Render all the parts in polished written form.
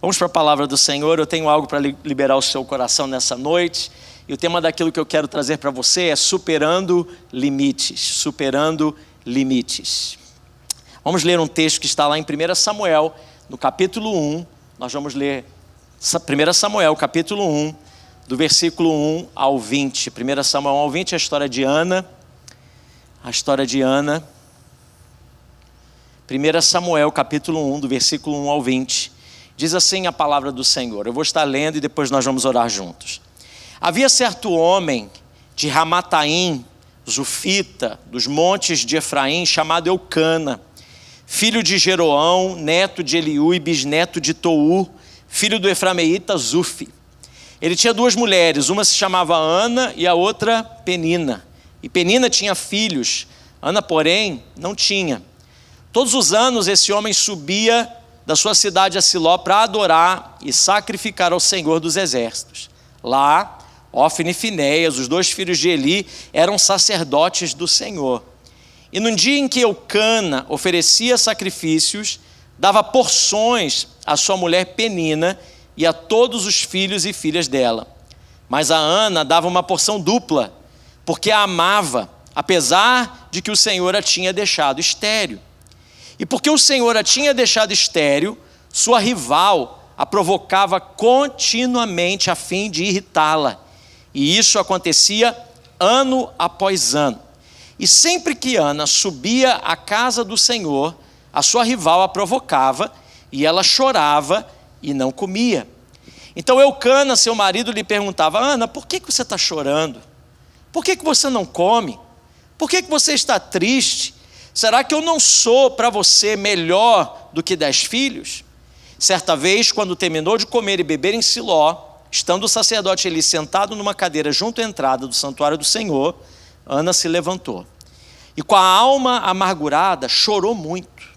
Vamos para a palavra do Senhor. Eu tenho algo para liberar o seu coração nessa noite. E o tema daquilo que eu quero trazer para você é superando limites. Superando limites. Vamos ler um texto que está lá em 1 Samuel, no capítulo 1. Nós vamos ler 1 Samuel, capítulo 1, do versículo 1 ao 20. 1 Samuel 1 ao 20 é a história de Ana. A história de Ana. 1 Samuel, capítulo 1, do versículo 1 ao 20. Diz assim a palavra do Senhor. Eu vou estar lendo e depois nós vamos orar juntos. Havia certo homem de Ramataim, Zufita, dos montes de Efraim, chamado Eucana, filho de Jeroão, neto de Eliú e bisneto de Tou, filho do eframeíta Zufi. Ele tinha duas mulheres, uma se chamava Ana e a outra Penina. E Penina tinha filhos, Ana, porém, não tinha. Todos os anos esse homem subia da sua cidade a Siló para adorar e sacrificar ao Senhor dos Exércitos. Lá, Ofni e Finéias, os dois filhos de Eli, eram sacerdotes do Senhor. E no dia em que Eucana oferecia sacrifícios, dava porções à sua mulher Penina e a todos os filhos e filhas dela. Mas a Ana dava uma porção dupla, porque a amava, apesar de que o Senhor a tinha deixado estéril. E porque o Senhor a tinha deixado estéril, sua rival a provocava continuamente a fim de irritá-la. E isso acontecia ano após ano. E sempre que Ana subia à casa do Senhor, a sua rival a provocava, e ela chorava e não comia. Então Eucana, seu marido, lhe perguntava: Ana, por que você está chorando? Por que você não come? Por que você está triste? Será que eu não sou para você melhor do que 10 filhos? Certa vez, quando terminou de comer e beber em Siló, estando o sacerdote Eli sentado numa cadeira junto à entrada do santuário do Senhor, Ana se levantou. E com a alma amargurada, chorou muito.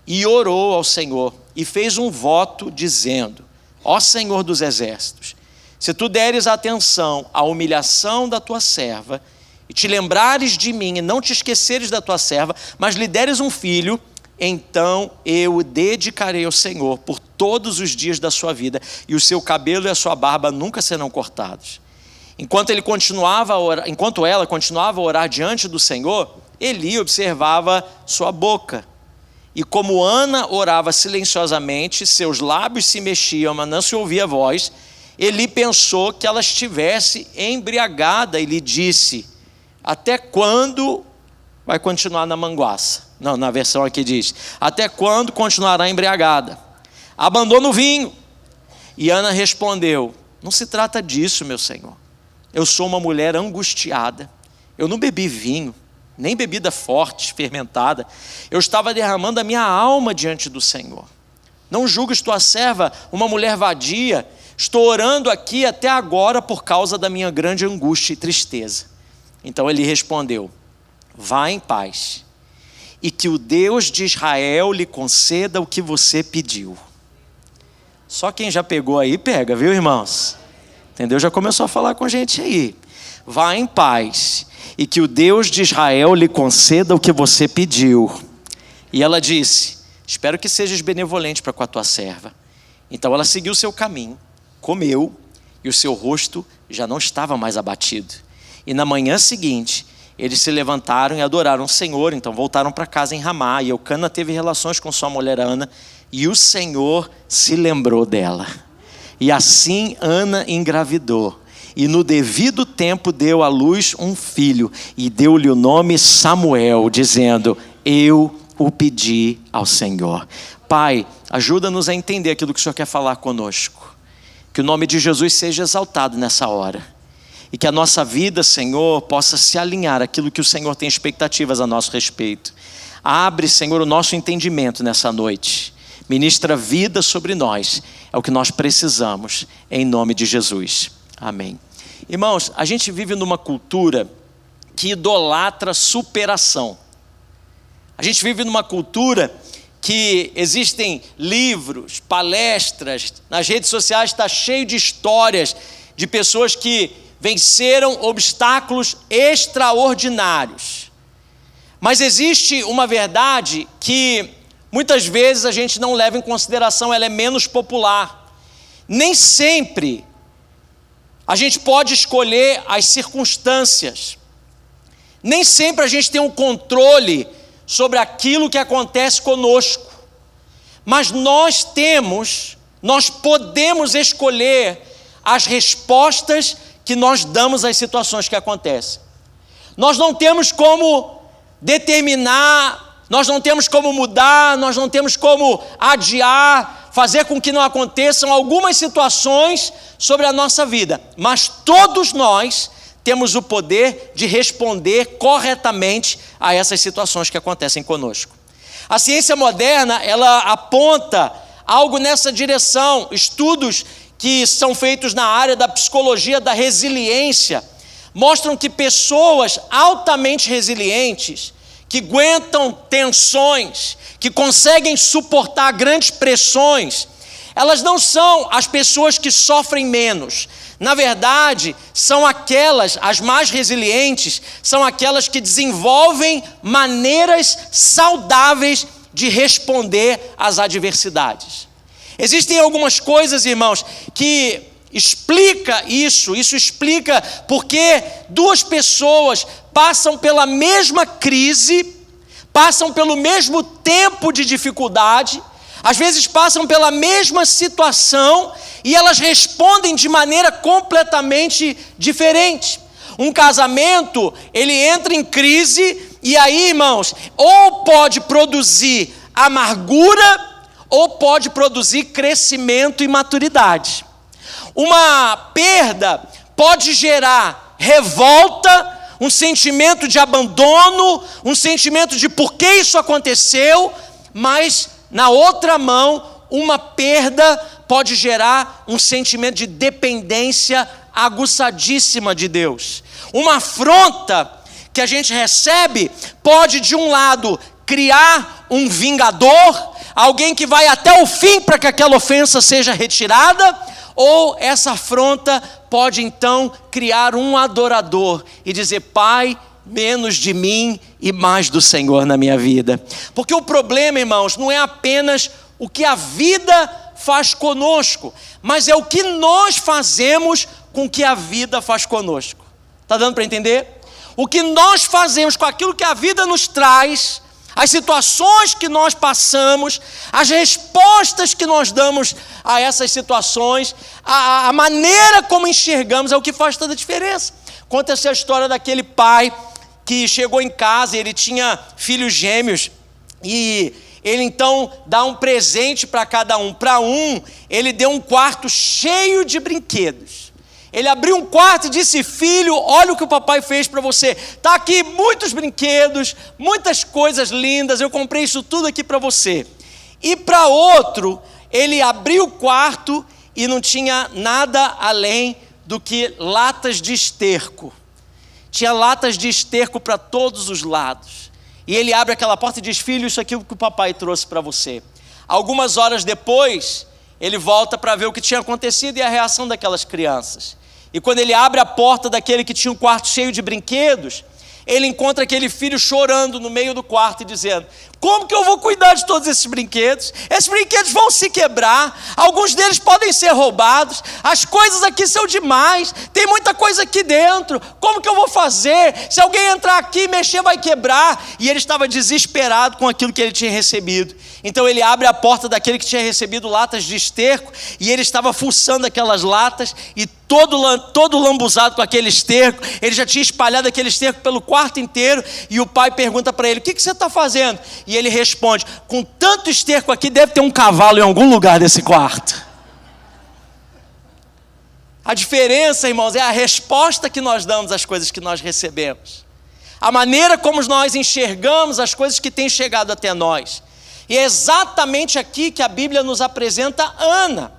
E orou ao Senhor, e fez um voto dizendo: Ó Senhor dos Exércitos, se tu deres atenção à humilhação da tua serva, e te lembrares de mim e não te esqueceres da tua serva, mas lhe deres um filho, então eu o dedicarei ao Senhor por todos os dias da sua vida, e o seu cabelo e a sua barba nunca serão cortados. Enquanto ela continuava a orar diante do Senhor, Eli observava sua boca. E como Ana orava silenciosamente, seus lábios se mexiam, mas não se ouvia a voz, Eli pensou que ela estivesse embriagada e lhe disse: até quando vai continuar na manguaça? Não, na versão aqui diz: até quando continuará embriagada? Abandona o vinho. E Ana respondeu: não se trata disso, meu senhor. Eu sou uma mulher angustiada. Eu não bebi vinho, nem bebida forte, fermentada. Eu estava derramando a minha alma diante do Senhor. Não julgues tua serva uma mulher vadia. Estou orando aqui até agora por causa da minha grande angústia e tristeza. Então ele respondeu: vá em paz, e que o Deus de Israel lhe conceda o que você pediu. Só quem já pegou aí, pega, viu, irmãos? Entendeu? Já começou a falar com a gente aí. Vá em paz, e que o Deus de Israel lhe conceda o que você pediu. E ela disse: espero que sejas benevolente para com a tua serva. Então ela seguiu o seu caminho, comeu, e o seu rosto já não estava mais abatido. E na manhã seguinte, eles se levantaram e adoraram o Senhor. Então voltaram para casa em Ramá. E Eucana teve relações com sua mulher Ana, e o Senhor se lembrou dela. E assim Ana engravidou, e no devido tempo deu à luz um filho, e deu-lhe o nome Samuel, dizendo: eu o pedi ao Senhor. Pai, ajuda-nos a entender aquilo que o Senhor quer falar conosco. Que o nome de Jesus seja exaltado nessa hora. E que a nossa vida, Senhor, possa se alinhar àquilo que o Senhor tem expectativas a nosso respeito. Abre, Senhor, o nosso entendimento nessa noite. Ministra vida sobre nós. É o que nós precisamos, em nome de Jesus. Amém. Irmãos, a gente vive numa cultura que idolatra superação. A gente vive numa cultura que existem livros, palestras, nas redes sociais está cheio de histórias de pessoas que venceram obstáculos extraordinários. Mas existe uma verdade que muitas vezes a gente não leva em consideração, ela é menos popular. Nem sempre a gente pode escolher as circunstâncias. Nem sempre a gente tem um controle sobre aquilo que acontece conosco. Mas nós podemos escolher as respostas que nós damos às situações que acontecem. Nós não temos como determinar, nós não temos como mudar, nós não temos como adiar, fazer com que não aconteçam algumas situações sobre a nossa vida. Mas todos nós temos o poder de responder corretamente a essas situações que acontecem conosco. A ciência moderna, ela aponta algo nessa direção. Estudos que são feitos na área da psicologia da resiliência mostram que pessoas altamente resilientes, que aguentam tensões, que conseguem suportar grandes pressões, elas não são as pessoas que sofrem menos. Na verdade, são aquelas, as mais resilientes, são aquelas que desenvolvem maneiras saudáveis de responder às adversidades. Existem algumas coisas, irmãos, que explica isso explica porque duas pessoas passam pela mesma crise, passam pelo mesmo tempo de dificuldade, às vezes passam pela mesma situação e elas respondem de maneira completamente diferente. Um casamento, ele entra em crise e aí, irmãos, ou pode produzir amargura ou pode produzir crescimento e maturidade. Uma perda pode gerar revolta, um sentimento de abandono, um sentimento de por que isso aconteceu, mas na outra mão, uma perda pode gerar um sentimento de dependência aguçadíssima de Deus. Uma afronta que a gente recebe pode, de um lado, criar um vingador, alguém que vai até o fim para que aquela ofensa seja retirada, ou essa afronta pode então criar um adorador e dizer: Pai, menos de mim e mais do Senhor na minha vida. Porque o problema, irmãos, não é apenas o que a vida faz conosco, mas é o que nós fazemos com o que a vida faz conosco. Está dando para entender? O que nós fazemos com aquilo que a vida nos traz, as situações que nós passamos, as respostas que nós damos a essas situações, a maneira como enxergamos é o que faz toda a diferença. Conta-se a história daquele pai que chegou em casa, ele tinha filhos gêmeos, e ele então dá um presente para cada um. Para um, ele deu um quarto cheio de brinquedos. Ele abriu um quarto e disse: filho, olha o que o papai fez para você. Está aqui muitos brinquedos, muitas coisas lindas, eu comprei isso tudo aqui para você. E para outro, ele abriu o quarto e não tinha nada além do que latas de esterco. Tinha latas de esterco para todos os lados. E ele abre aquela porta e diz: filho, isso aqui é o que o papai trouxe para você. Algumas horas depois, ele volta para ver o que tinha acontecido e a reação daquelas crianças. E quando ele abre a porta daquele que tinha um quarto cheio de brinquedos, ele encontra aquele filho chorando no meio do quarto e dizendo: como que eu vou cuidar de todos esses brinquedos? Esses brinquedos vão se quebrar, alguns deles podem ser roubados, as coisas aqui são demais, tem muita coisa aqui dentro, como que eu vou fazer? Se alguém entrar aqui e mexer, vai quebrar. E ele estava desesperado com aquilo que ele tinha recebido. Então ele abre a porta daquele que tinha recebido latas de esterco, e ele estava fuçando aquelas latas, e todo lambuzado com aquele esterco, ele já tinha espalhado aquele esterco pelo quarto inteiro, e o pai pergunta para ele: o que você está fazendo? E ele responde: com tanto esterco aqui, deve ter um cavalo em algum lugar desse quarto. A diferença, irmãos, é a resposta que nós damos às coisas que nós recebemos, a maneira como nós enxergamos as coisas que têm chegado até nós. E é exatamente aqui que a Bíblia nos apresenta Ana.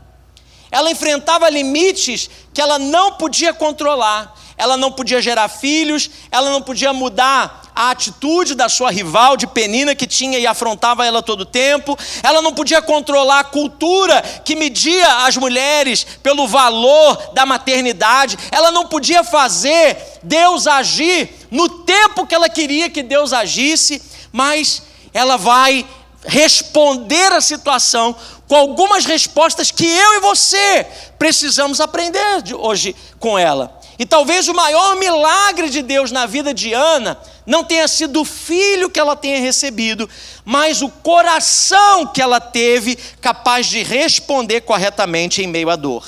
Ela enfrentava limites que ela não podia controlar. Ela não podia gerar filhos, ela não podia mudar a atitude da sua rival de Penina, que tinha e afrontava ela todo o tempo. Ela não podia controlar a cultura que media as mulheres pelo valor da maternidade. Ela não podia fazer Deus agir no tempo que ela queria que Deus agisse, mas ela vai responder a situação com algumas respostas que eu e você precisamos aprender hoje com ela. E talvez o maior milagre de Deus na vida de Ana não tenha sido o filho que ela tenha recebido, mas o coração que ela teve capaz de responder corretamente em meio à dor.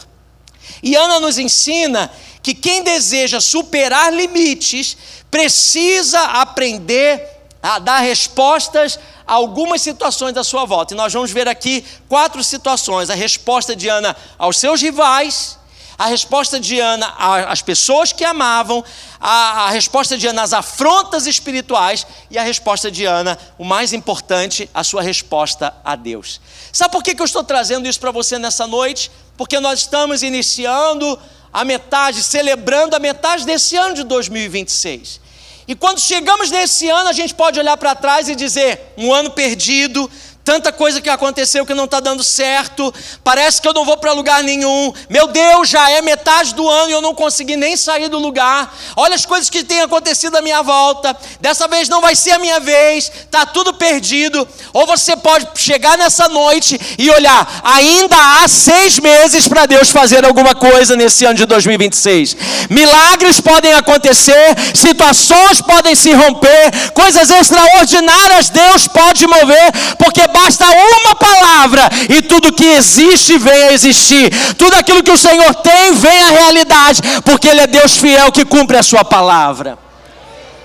E Ana nos ensina que quem deseja superar limites precisa aprender a dar respostas a algumas situações da sua volta. E nós vamos ver aqui 4 situações: a resposta de Ana aos seus rivais, a resposta de Ana às pessoas que amavam, a resposta de Ana às afrontas espirituais e a resposta de Ana, o mais importante, a sua resposta a Deus. Sabe por que eu estou trazendo isso para você nessa noite? Porque nós estamos iniciando celebrando a metade desse ano de 2026. E quando chegamos nesse ano, a gente pode olhar para trás e dizer: um ano perdido, tanta coisa que aconteceu que não está dando certo, parece que eu não vou para lugar nenhum, meu Deus, já é metade do ano e eu não consegui nem sair do lugar, olha as coisas que têm acontecido à minha volta, dessa vez não vai ser a minha vez, está tudo perdido. Ou você pode chegar nessa noite e olhar: ainda há 6 meses para Deus fazer alguma coisa nesse ano de 2026, milagres podem acontecer, situações podem se romper, coisas extraordinárias Deus pode mover, porque basta uma palavra e tudo que existe vem a existir. Tudo aquilo que o Senhor tem vem à realidade, porque Ele é Deus fiel que cumpre a sua palavra.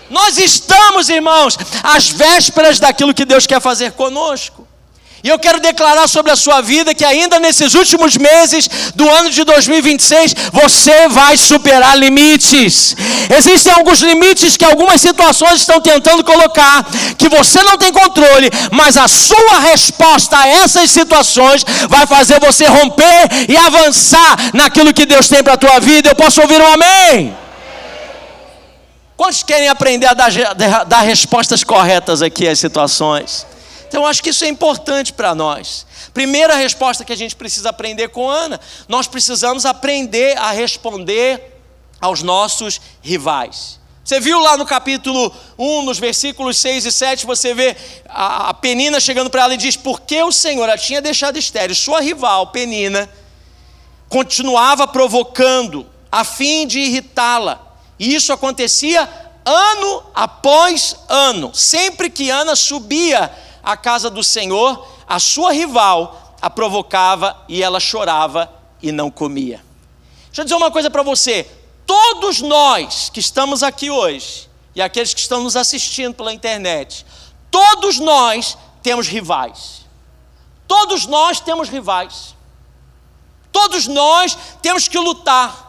Nós estamos, irmãos, às vésperas daquilo que Deus quer fazer conosco. E eu quero declarar sobre a sua vida que ainda nesses últimos meses do ano de 2026, você vai superar limites. Existem alguns limites que algumas situações estão tentando colocar, que você não tem controle, mas a sua resposta a essas situações vai fazer você romper e avançar naquilo que Deus tem para a tua vida. Eu posso ouvir um amém? Quantos querem aprender a dar respostas corretas aqui às situações? Então eu acho que isso é importante para nós. Primeira resposta que a gente precisa aprender com Ana: nós precisamos aprender a responder aos nossos rivais. Você viu lá no capítulo 1, nos versículos 6 e 7, você vê a Penina chegando para ela e diz: porque o Senhor a tinha deixado estéril, sua rival Penina continuava provocando a fim de irritá-la. E isso acontecia ano após ano. Sempre que Ana subia à casa do Senhor, a sua rival a provocava e ela chorava e não comia. Deixa eu dizer uma coisa para você: todos nós que estamos aqui hoje e aqueles que estão nos assistindo pela internet, todos nós temos rivais. Todos nós temos rivais. Todos nós temos que lutar.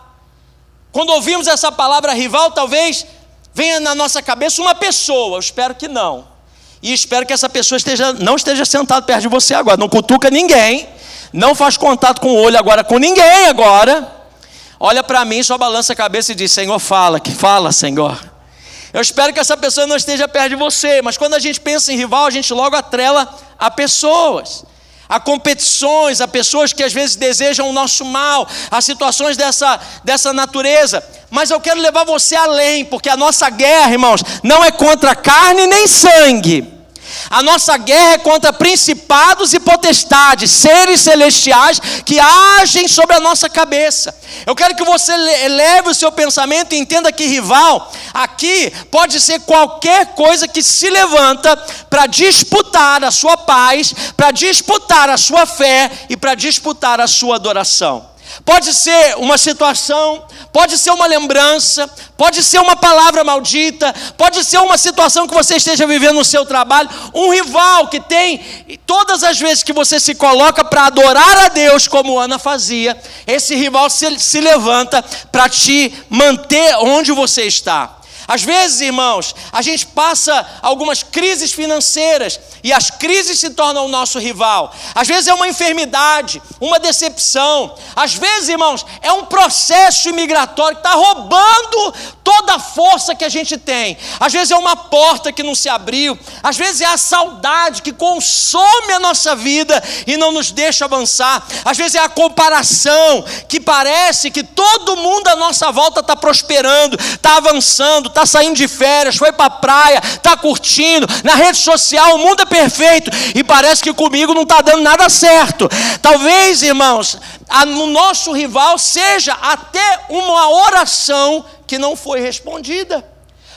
Quando ouvimos essa palavra rival, talvez venha na nossa cabeça uma pessoa. Eu espero que não. E espero que essa pessoa não esteja sentada perto de você agora. Não cutuca ninguém. Não faz contato com o olho agora com ninguém agora. Olha para mim, só balança a cabeça e diz: Senhor, fala, que fala, Senhor. Eu espero que essa pessoa não esteja perto de você. Mas quando a gente pensa em rival, a gente logo atrela a pessoas, a competições, a pessoas que às vezes desejam o nosso mal, a situações dessa natureza. Mas eu quero levar você além, porque a nossa guerra, irmãos, não é contra carne nem sangue. A nossa guerra é contra principados e potestades, seres celestiais que agem sobre a nossa cabeça. Eu quero que você eleve o seu pensamento e entenda que rival aqui pode ser qualquer coisa que se levanta para disputar a sua paz, para disputar a sua fé e para disputar a sua adoração. Pode ser uma situação, pode ser uma lembrança, pode ser uma palavra maldita, pode ser uma situação que você esteja vivendo no seu trabalho. Um rival que tem, todas as vezes que você se coloca para adorar a Deus, como Ana fazia, esse rival se levanta para te manter onde você está. Às vezes, irmãos, a gente passa algumas crises financeiras e as crises se tornam o nosso rival. Às vezes é uma enfermidade, uma decepção. Às vezes, irmãos, é um processo imigratório que está roubando toda a força que a gente tem. Às vezes é uma porta que não se abriu. Às vezes é a saudade que consome a nossa vida e não nos deixa avançar. Às vezes é a comparação que parece que todo mundo à nossa volta está prosperando, está avançando, está está saindo de férias, foi para a praia, está curtindo, na rede social, o mundo é perfeito, e parece que comigo não está dando nada certo. Talvez, irmãos, o nosso rival seja até uma oração que não foi respondida.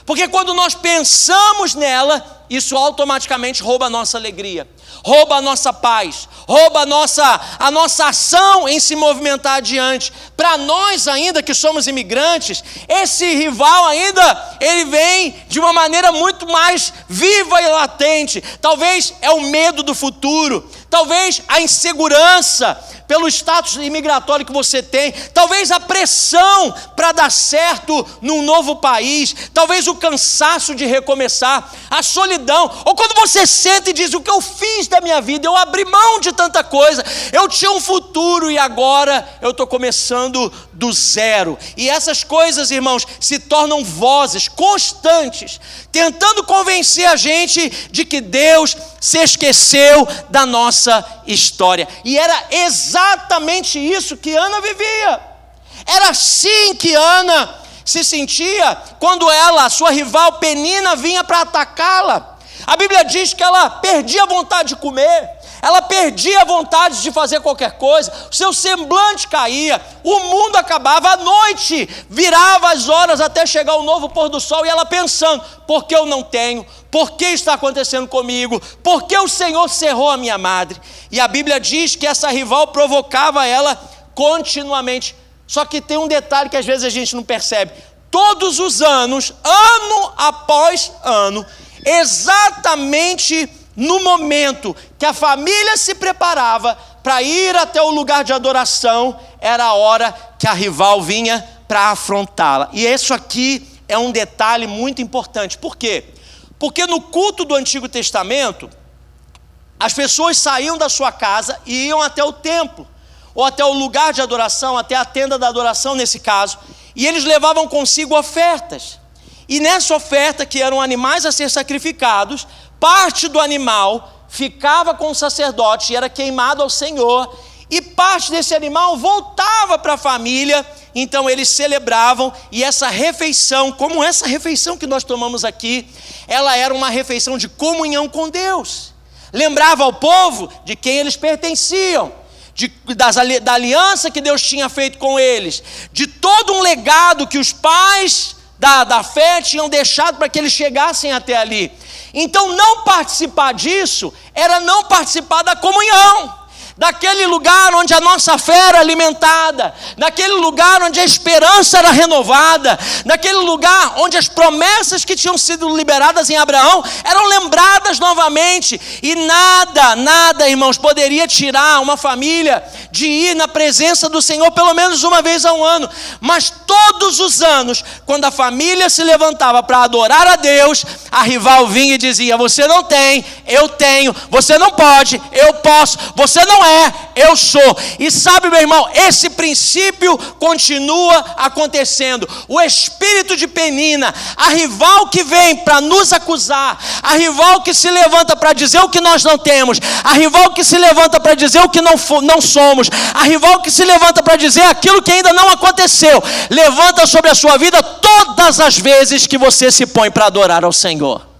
Porque quando nós pensamos nela, isso automaticamente rouba a nossa alegria, rouba a nossa paz, rouba a nossa ação em se movimentar adiante. Para nós ainda que somos imigrantes, esse rival ainda, ele vem de uma maneira muito mais viva e latente. Talvez é o medo do futuro, talvez a insegurança pelo status imigratório que você tem, talvez a pressão para dar certo num novo país, talvez o cansaço de recomeçar, a solidão, ou quando você senta e diz: o que eu fiz da minha vida, eu abri mão de tanta coisa, eu tinha um futuro e agora eu estou começando do zero. E essas coisas, irmãos, se tornam vozes constantes, tentando convencer a gente de que Deus se esqueceu da nossa história. E era exatamente isso que Ana vivia. Era assim que Ana se sentia quando ela, sua rival Penina, vinha para atacá-la. A Bíblia diz que ela perdia a vontade de comer, ela perdia a vontade de fazer qualquer coisa, o seu semblante caía, o mundo acabava, a noite virava as horas até chegar o novo pôr do sol, e ela pensando: por que eu não tenho? Por que está acontecendo comigo? Por que o Senhor cerrou a minha madre? E a Bíblia diz que essa rival provocava ela continuamente. Só que tem um detalhe que às vezes a gente não percebe: todos os anos, ano após ano, exatamente no momento que a família se preparava para ir até o lugar de adoração, era a hora que a rival vinha para afrontá-la. E isso aqui é um detalhe muito importante. Por quê? Porque no culto do Antigo Testamento, as pessoas saíam da sua casa e iam até o templo, ou até o lugar de adoração, até a tenda da adoração nesse caso, e eles levavam consigo ofertas. E nessa oferta, que eram animais a ser sacrificados, parte do animal ficava com o sacerdote e era queimado ao Senhor, e parte desse animal voltava para a família. Então eles celebravam, e essa refeição, como essa refeição que nós tomamos aqui, ela era uma refeição de comunhão com Deus. Lembrava ao povo de quem eles pertenciam, da aliança que Deus tinha feito com eles, de todo um legado que os pais da fé tinham deixado para que eles chegassem até ali. Então não participar disso era não participar da comunhão, daquele lugar onde a nossa fé era alimentada, daquele lugar onde a esperança era renovada, daquele lugar onde as promessas que tinham sido liberadas em Abraão eram lembradas novamente. E nada, irmãos, poderia tirar uma família de ir na presença do Senhor pelo menos uma vez ao ano. Mas todos os anos, quando a família se levantava para adorar a Deus, a rival vinha e dizia: você não tem, eu tenho; você não pode, eu posso; você não é, eu sou. E sabe, meu irmão, esse princípio continua acontecendo. O espírito de Penina, a rival que vem para nos acusar, a rival que se levanta para dizer o que nós não temos, a rival que se levanta para dizer o que não somos, a rival que se levanta para dizer aquilo que ainda não aconteceu, levanta sobre a sua vida todas as vezes que você se põe para adorar ao Senhor.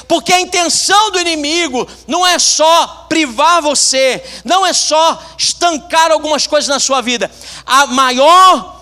Porque a intenção do inimigo não é só privar você, não é só estancar algumas coisas na sua vida. A maior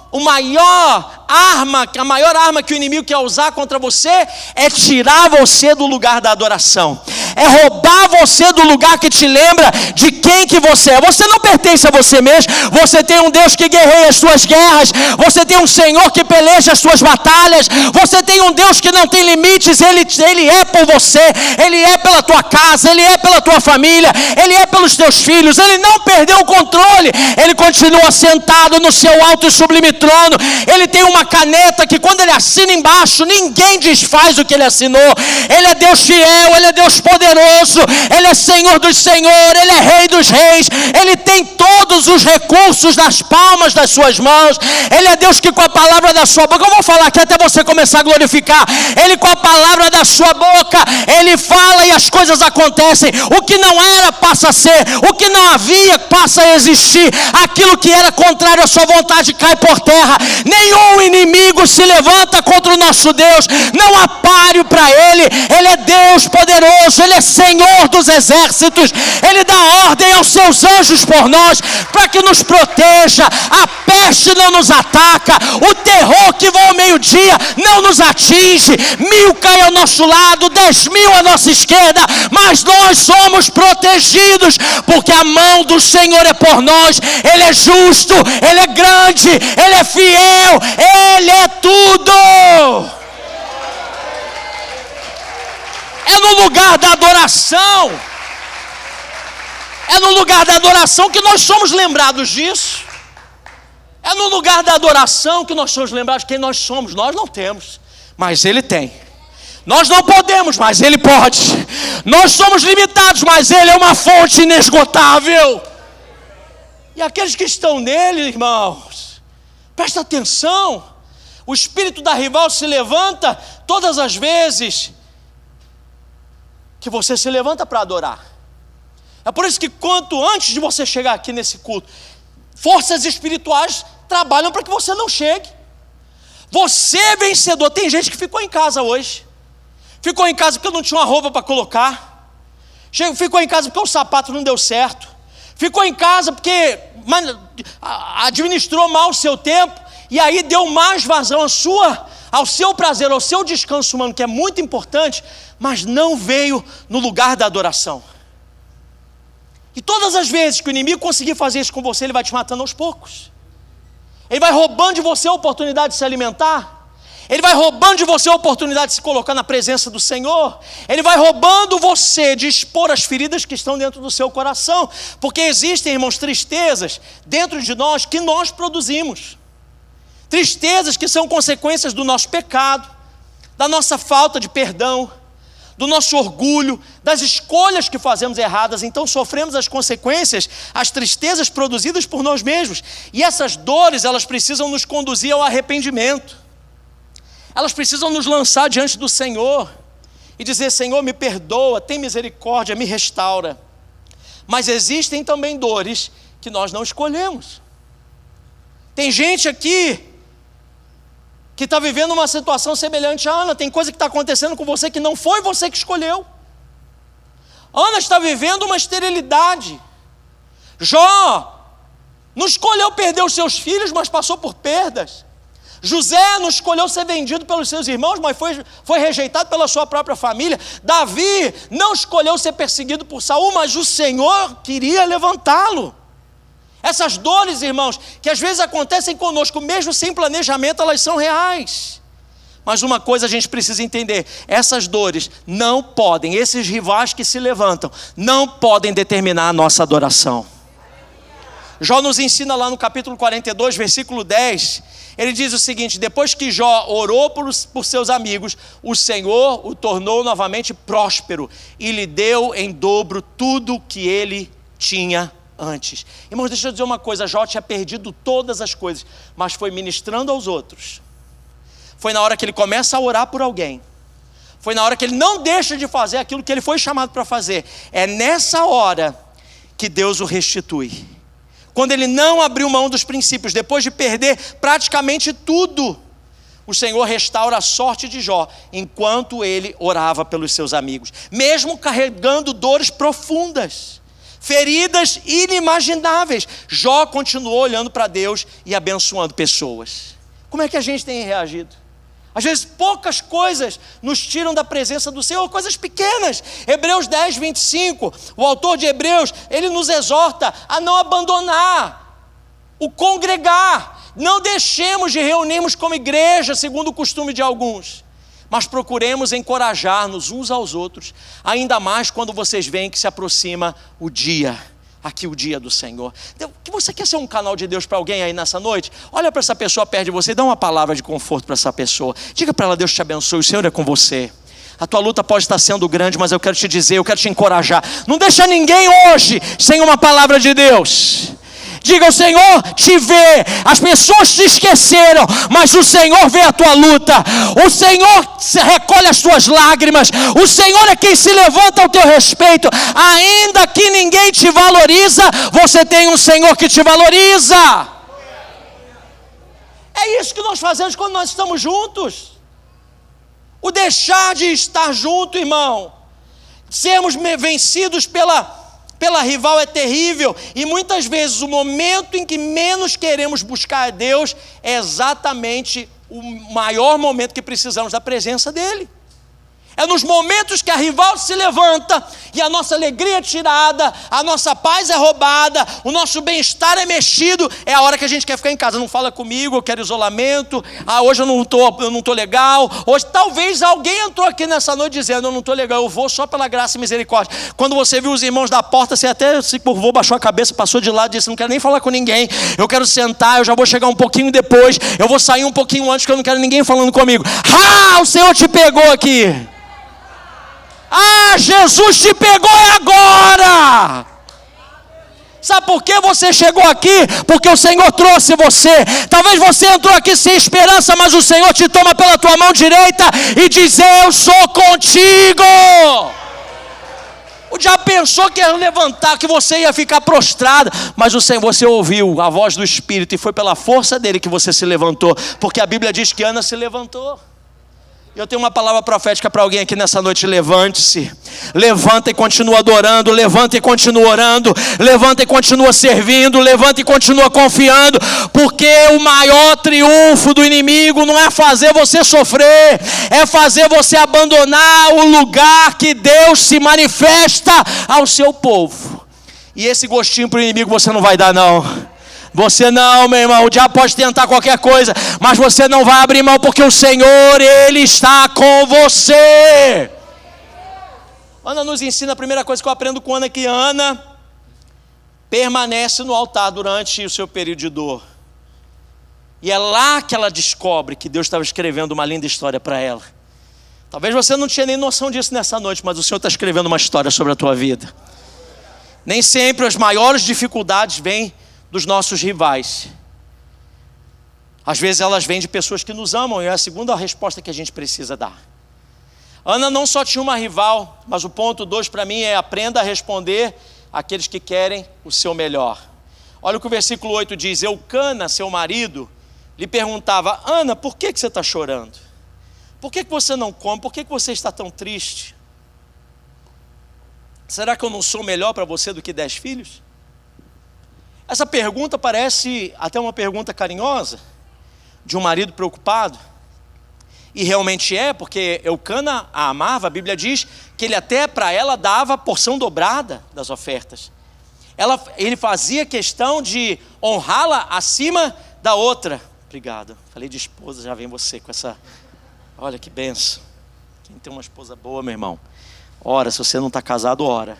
arma que o inimigo quer usar contra você é tirar você do lugar da adoração, é roubar você do lugar que te lembra de quem que você é. Você não pertence a você mesmo, você tem um Deus que guerreia as suas guerras, você tem um Senhor que peleja as suas batalhas, você tem um Deus que não tem limites. Ele é por você, Ele é pela tua casa, Ele é pela tua família, Ele é pelos teus filhos. Ele não perdeu o controle, Ele continua sentado no seu alto e sublime trono. Ele tem uma caneta que quando Ele assina embaixo, ninguém desfaz o que Ele assinou. Ele é Deus fiel, Ele é Deus poderoso, poderoso, Ele é Senhor dos senhores, Ele é Rei dos reis, Ele tem todos os recursos nas palmas das suas mãos. Ele é Deus que com a palavra da sua boca, eu vou falar aqui até você começar a glorificar, Ele com a palavra da sua boca, Ele fala e as coisas acontecem. O que não era passa a ser, o que não havia passa a existir, aquilo que era contrário à sua vontade cai por terra. Nenhum inimigo se levanta contra o nosso Deus, não há páreo para Ele. Ele é Deus poderoso, Ele é Senhor dos exércitos, Ele dá ordem aos seus anjos por nós, para que nos proteja, a peste não nos ataca, o terror que voa ao meio-dia não nos atinge, 1000 caem ao nosso lado, 10.000 à nossa esquerda, mas nós somos protegidos, porque a mão do Senhor é por nós. Ele é justo, Ele é grande, Ele é fiel, Ele é tudo. É no lugar da adoração, é no lugar da adoração que nós somos lembrados disso. É no lugar da adoração que nós somos lembrados de quem nós somos. Nós não temos, mas Ele tem. Nós não podemos, mas Ele pode. Nós somos limitados, mas Ele é uma fonte inesgotável. E aqueles que estão nele, irmãos, presta atenção, o espírito da rival se levanta todas as vezes que você se levanta para adorar. É por isso que quanto antes de você chegar aqui nesse culto, forças espirituais trabalham para que você não chegue. Você é vencedor. Tem gente que ficou em casa hoje, ficou em casa porque não tinha uma roupa para colocar, ficou em casa porque o sapato não deu certo, ficou em casa porque administrou mal o seu tempo, e aí deu mais vazão ao seu prazer, ao seu descanso humano, que é muito importante, mas não veio no lugar da adoração. E todas as vezes que o inimigo conseguir fazer isso com você, ele vai te matando aos poucos. Ele vai roubando de você a oportunidade de se alimentar, ele vai roubando de você a oportunidade de se colocar na presença do Senhor, ele vai roubando você de expor as feridas que estão dentro do seu coração, porque existem, irmãos, tristezas dentro de nós que nós produzimos, tristezas que são consequências do nosso pecado, da nossa falta de perdão, do nosso orgulho, das escolhas que fazemos erradas. Então sofremos as consequências, as tristezas produzidas por nós mesmos, e essas dores, elas precisam nos conduzir ao arrependimento, elas precisam nos lançar diante do Senhor e dizer: Senhor, me perdoa, tem misericórdia, me restaura. Mas existem também dores que nós não escolhemos. Tem gente aqui que está vivendo uma situação semelhante a Ana. Tem coisa que está acontecendo com você que não foi você que escolheu. Ana está vivendo uma esterilidade. Jó não escolheu perder os seus filhos, mas passou por perdas. José não escolheu ser vendido pelos seus irmãos, mas foi rejeitado pela sua própria família. Davi não escolheu ser perseguido por Saul, mas o Senhor queria levantá-lo. Essas dores, irmãos, que às vezes acontecem conosco, mesmo sem planejamento, elas são reais. Mas uma coisa a gente precisa entender: essas dores não podem, esses rivais que se levantam, não podem determinar a nossa adoração. Jó nos ensina lá no capítulo 42, versículo 10, ele diz o seguinte: depois que Jó orou por seus amigos, o Senhor o tornou novamente próspero e lhe deu em dobro tudo que ele tinha antes. Irmãos, deixa eu dizer uma coisa: Jó tinha perdido todas as coisas, mas foi ministrando aos outros. Foi na hora que ele começa a orar por alguém, foi na hora que ele não deixa de fazer aquilo que ele foi chamado para fazer. É nessa hora que Deus o restitui. Quando ele não abriu mão dos princípios, depois de perder praticamente tudo, o Senhor restaura a sorte de Jó, enquanto ele orava pelos seus amigos, mesmo carregando dores profundas, feridas inimagináveis. Jó continuou olhando para Deus e abençoando pessoas. Como é que a gente tem reagido? Às vezes poucas coisas nos tiram da presença do Senhor, coisas pequenas. Hebreus 10, 25, o autor de Hebreus, ele nos exorta a não abandonar o congregar. Não deixemos de reunirmos como igreja, segundo o costume de alguns, mas procuremos encorajar-nos uns aos outros, ainda mais quando vocês veem que se aproxima o dia do Senhor. Que você quer ser um canal de Deus para alguém aí nessa noite? Olha para essa pessoa perto de você, dá uma palavra de conforto para essa pessoa, diga para ela: Deus te abençoe, o Senhor é com você. A tua luta pode estar sendo grande, mas eu quero te dizer, eu quero te encorajar. Não deixa ninguém hoje sem uma palavra de Deus. Diga: o Senhor te vê, as pessoas te esqueceram, mas o Senhor vê a tua luta, o Senhor recolhe as tuas lágrimas, o Senhor é quem se levanta ao teu respeito. Ainda que ninguém te valoriza, você tem um Senhor que te valoriza. É isso que nós fazemos quando nós estamos juntos. O deixar de estar junto, irmão, sermos vencidos pela rival é terrível, e muitas vezes o momento em que menos queremos buscar a Deus é exatamente o maior momento que precisamos da presença dEle. É nos momentos que a rival se levanta e a nossa alegria é tirada, a nossa paz é roubada, o nosso bem-estar é mexido, é a hora que a gente quer ficar em casa. Não fala comigo, eu quero isolamento, hoje eu não estou legal. Hoje talvez alguém entrou aqui nessa noite dizendo: eu não estou legal, eu vou só pela graça e misericórdia. Quando você viu os irmãos da porta, você até se curvou, baixou a cabeça, passou de lado e disse: não quero nem falar com ninguém, eu quero sentar, eu já vou chegar um pouquinho depois, eu vou sair um pouquinho antes, que eu não quero ninguém falando comigo. O Senhor te pegou aqui. Jesus te pegou agora. Sabe por que você chegou aqui? Porque o Senhor trouxe você. Talvez você entrou aqui sem esperança, mas o Senhor te toma pela tua mão direita e diz: eu sou contigo. O diabo pensou que ia levantar, que você ia ficar prostrado, mas o Senhor, você ouviu a voz do Espírito, e foi pela força dele que você se levantou, porque a Bíblia diz que Ana se levantou. Eu tenho uma palavra profética para alguém aqui nessa noite: levante-se, levanta e continua adorando, levanta e continua orando, levanta e continua servindo, levanta e continua confiando, porque o maior triunfo do inimigo não é fazer você sofrer, é fazer você abandonar o lugar que Deus se manifesta ao seu povo. E esse gostinho para o inimigo você não vai dar, não. Você não, meu irmão. O diabo pode tentar qualquer coisa, mas você não vai abrir mão, porque o Senhor, Ele está com você. Ana nos ensina, a primeira coisa que eu aprendo com Ana é que Ana permanece no altar durante o seu período de dor. E é lá que ela descobre que Deus estava escrevendo uma linda história para ela. Talvez você não tinha nem noção disso nessa noite, mas o Senhor está escrevendo uma história sobre a tua vida. Nem sempre as maiores dificuldades vêm dos nossos rivais. Às vezes elas vêm de pessoas que nos amam, e é a segunda resposta que a gente precisa dar. Ana não só tinha uma rival, mas o ponto 2 para mim é: aprenda a responder àqueles que querem o seu melhor. Olha o que o versículo 8 diz: Eucana, seu marido, lhe perguntava: Ana, por que você está chorando? Por que você não come? Por que você está tão triste? Será que eu não sou melhor para você do que 10 filhos? Essa pergunta parece até uma pergunta carinhosa, de um marido preocupado. E realmente é, porque Eucana a amava. A Bíblia diz que ele até para ela dava a porção dobrada das ofertas. Ele fazia questão de honrá-la acima da outra. Obrigado. Falei de esposa, já vem você com essa... Olha que benção. Quem tem uma esposa boa, meu irmão? Ora, se você não está casado, ora.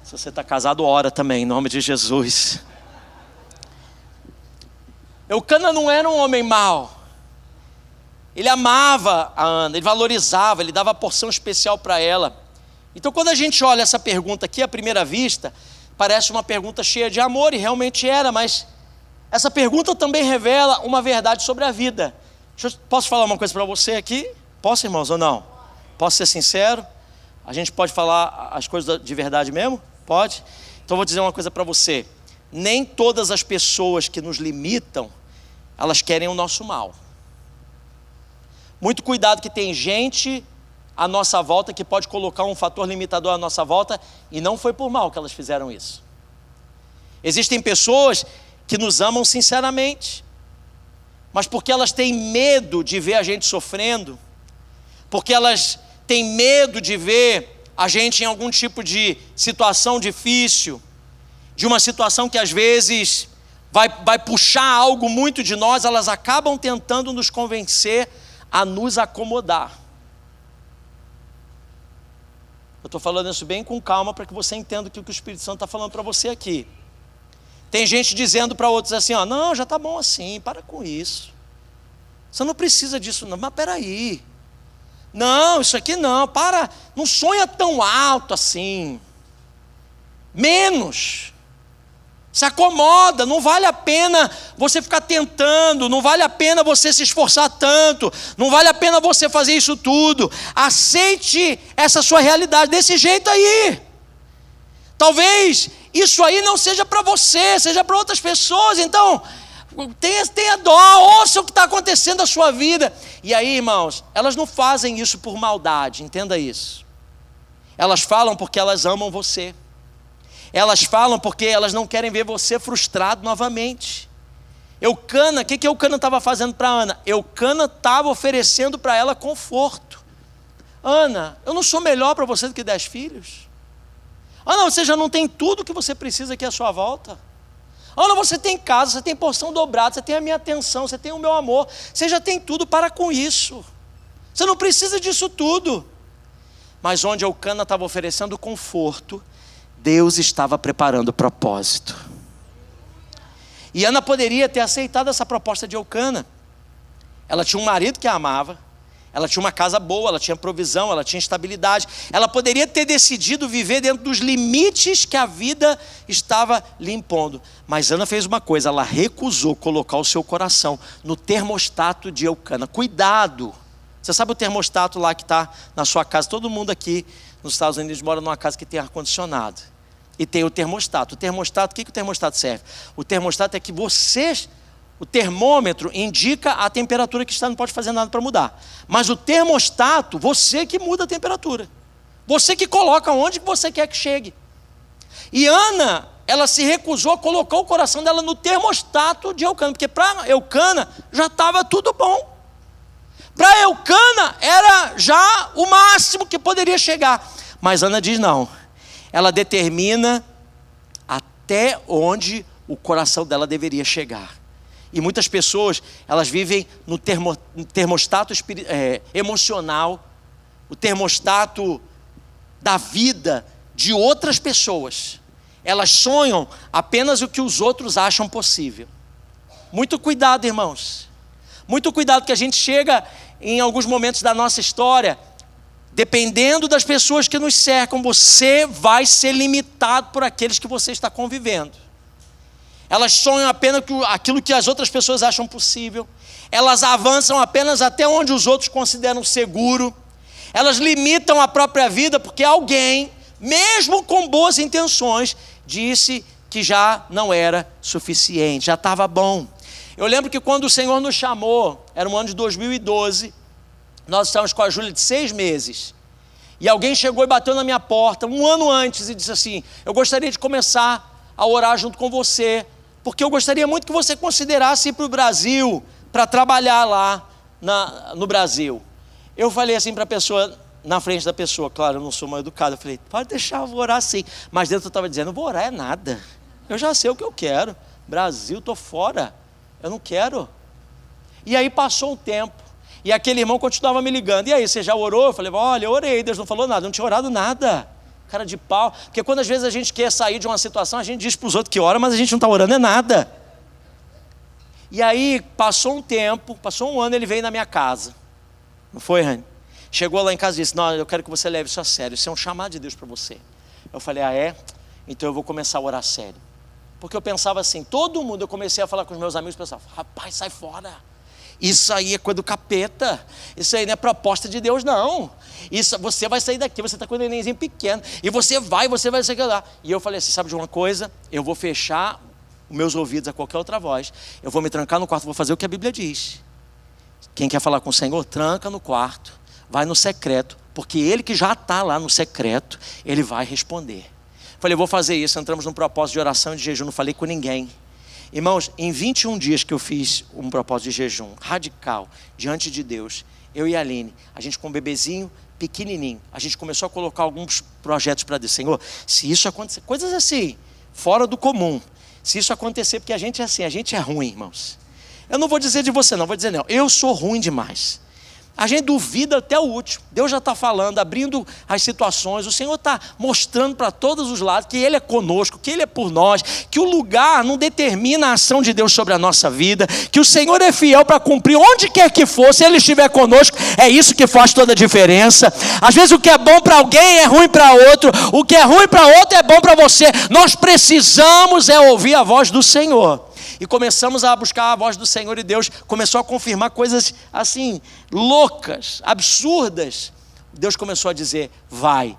Se você está casado, ora também, em nome de Jesus. Eucana não era um homem mau. Ele amava a Ana, ele valorizava, ele dava porção especial para ela. Então, quando a gente olha essa pergunta aqui à primeira vista, parece uma pergunta cheia de amor, e realmente era, mas essa pergunta também revela uma verdade sobre a vida. Posso falar uma coisa para você aqui? Posso, irmãos, ou não? Posso ser sincero? A gente pode falar as coisas de verdade mesmo? Pode? Então, vou dizer uma coisa para você. Nem todas as pessoas que nos limitam, elas querem o nosso mal. Muito cuidado, que tem gente à nossa volta que pode colocar um fator limitador à nossa volta, e não foi por mal que elas fizeram isso. Existem pessoas que nos amam sinceramente, mas porque elas têm medo de ver a gente sofrendo, porque elas têm medo de ver a gente em algum tipo de situação difícil, de uma situação que às vezes vai puxar algo muito de nós, elas acabam tentando nos convencer a nos acomodar. Eu estou falando isso bem com calma, para que você entenda o que o Espírito Santo está falando para você aqui. Tem gente dizendo para outros assim, ó: não, já está bom assim, para com isso. Você não precisa disso não. Mas peraí, Não, isso aqui não, para, não sonha tão alto assim. Menos. Se acomoda, não vale a pena você ficar tentando, não vale a pena você se esforçar tanto, não vale a pena você fazer isso tudo. Aceite essa sua realidade desse jeito aí. Talvez isso aí não seja para você, seja para outras pessoas. Então, tenha dó, ouça o que está acontecendo na sua vida. E aí, irmãos, elas não fazem isso por maldade, entenda isso. Elas falam porque elas amam você. Elas falam porque elas não querem ver você frustrado novamente. Eucana, o que Eucana estava fazendo para Ana? Eucana estava oferecendo para ela conforto. Ana, eu não sou melhor para você do que 10 filhos? Ana, você já não tem tudo que você precisa aqui à sua volta? Ana, você tem casa, você tem porção dobrada, você tem a minha atenção, você tem o meu amor, você já tem tudo, para com isso. Você não precisa disso tudo. Mas onde Eucana estava oferecendo conforto, Deus estava preparando propósito. E Ana poderia ter aceitado essa proposta de Eucana. Ela tinha um marido que a amava, ela tinha uma casa boa, ela tinha provisão, ela tinha estabilidade. Ela poderia ter decidido viver dentro dos limites que a vida estava lhe impondo. Mas Ana fez uma coisa, ela recusou colocar o seu coração no termostato de Eucana. Cuidado! Você sabe o termostato lá que está na sua casa? Todo mundo aqui nos Estados Unidos mora numa casa que tem ar-condicionado. E tem o termostato. O termostato, o que o termostato serve? O termostato é que o termômetro indica a temperatura que está, não pode fazer nada para mudar. Mas o termostato, você que muda a temperatura. Você que coloca onde você quer que chegue. E Ana, ela se recusou a colocar o coração dela no termostato de Eucana, porque para Eucana já estava tudo bom. Para Eucana era já o máximo que poderia chegar. Mas Ana diz não. Ela determina até onde o coração dela deveria chegar. E muitas pessoas, elas vivem no termostato emocional, o termostato da vida de outras pessoas. Elas sonham apenas o que os outros acham possível. Muito cuidado, irmãos. Muito cuidado, que a gente chega em alguns momentos da nossa história, dependendo das pessoas que nos cercam, você vai ser limitado por aqueles que você está convivendo. Elas sonham apenas aquilo que as outras pessoas acham possível. Elas avançam apenas até onde os outros consideram seguro. Elas limitam a própria vida porque alguém, mesmo com boas intenções, disse que já não era suficiente, já estava bom. Eu lembro que quando o Senhor nos chamou, era um ano de 2012, nós estávamos com a Júlia de 6 meses, e alguém chegou e bateu na minha porta, um ano antes, e disse assim: eu gostaria de começar a orar junto com você, porque eu gostaria muito que você considerasse ir para o Brasil, para trabalhar lá no Brasil. Eu falei assim para a pessoa, na frente da pessoa, claro, eu não sou mal educado, eu falei: pode deixar, eu vou orar sim. Mas dentro eu estava dizendo: vou orar é nada, eu já sei o que eu quero, Brasil, estou fora, eu não quero. E aí passou um tempo, e aquele irmão continuava me ligando: e aí, você já orou? Eu falei: olha, eu orei, Deus não falou nada. Eu não tinha orado nada, cara de pau. Porque quando às vezes a gente quer sair de uma situação, a gente diz para os outros que ora, mas a gente não está orando é nada. E aí passou um tempo, passou um ano, ele veio na minha casa. Não foi, Rani? Chegou lá em casa e disse: não, eu quero que você leve isso a sério, isso é um chamado de Deus para você. Eu falei: ah, é? Então eu vou começar a orar sério. Porque eu pensava assim, todo mundo, eu comecei a falar com os meus amigos, pensava: rapaz, sai fora, isso aí é coisa do capeta, isso aí não é proposta de Deus não, isso, você vai sair daqui, você está com um nenenzinho pequeno, e você vai sair lá. E eu falei assim: sabe de uma coisa, eu vou fechar os meus ouvidos a qualquer outra voz, eu vou me trancar no quarto, vou fazer o que a Bíblia diz. Quem quer falar com o Senhor, tranca no quarto, vai no secreto, porque Ele que já está lá no secreto, Ele vai responder. Falei: eu vou fazer isso. Entramos num propósito de oração e de jejum, não falei com ninguém. Irmãos, em 21 dias que eu fiz um propósito de jejum radical, diante de Deus, eu e a Aline, a gente com um bebezinho pequenininho, a gente começou a colocar alguns projetos para Deus. Senhor, se isso acontecer, coisas assim, fora do comum, se isso acontecer, porque a gente é assim, a gente é ruim, irmãos. Eu não vou dizer de você não, vou dizer não, eu sou ruim demais. a gente duvida até o último. Deus já está falando, abrindo as situações. O Senhor está mostrando para todos os lados que Ele é conosco, que Ele é por nós, que o lugar não determina a ação de Deus sobre a nossa vida, que o Senhor é fiel para cumprir onde quer que for. Se Ele estiver conosco, é isso que faz toda a diferença. Às vezes o que é bom para alguém é ruim para outro, o que é ruim para outro é bom para você. Nós precisamos ouvir a voz do Senhor. E começamos a buscar a voz do Senhor, e Deus começou a confirmar coisas assim, loucas, absurdas. Deus começou a dizer: vai,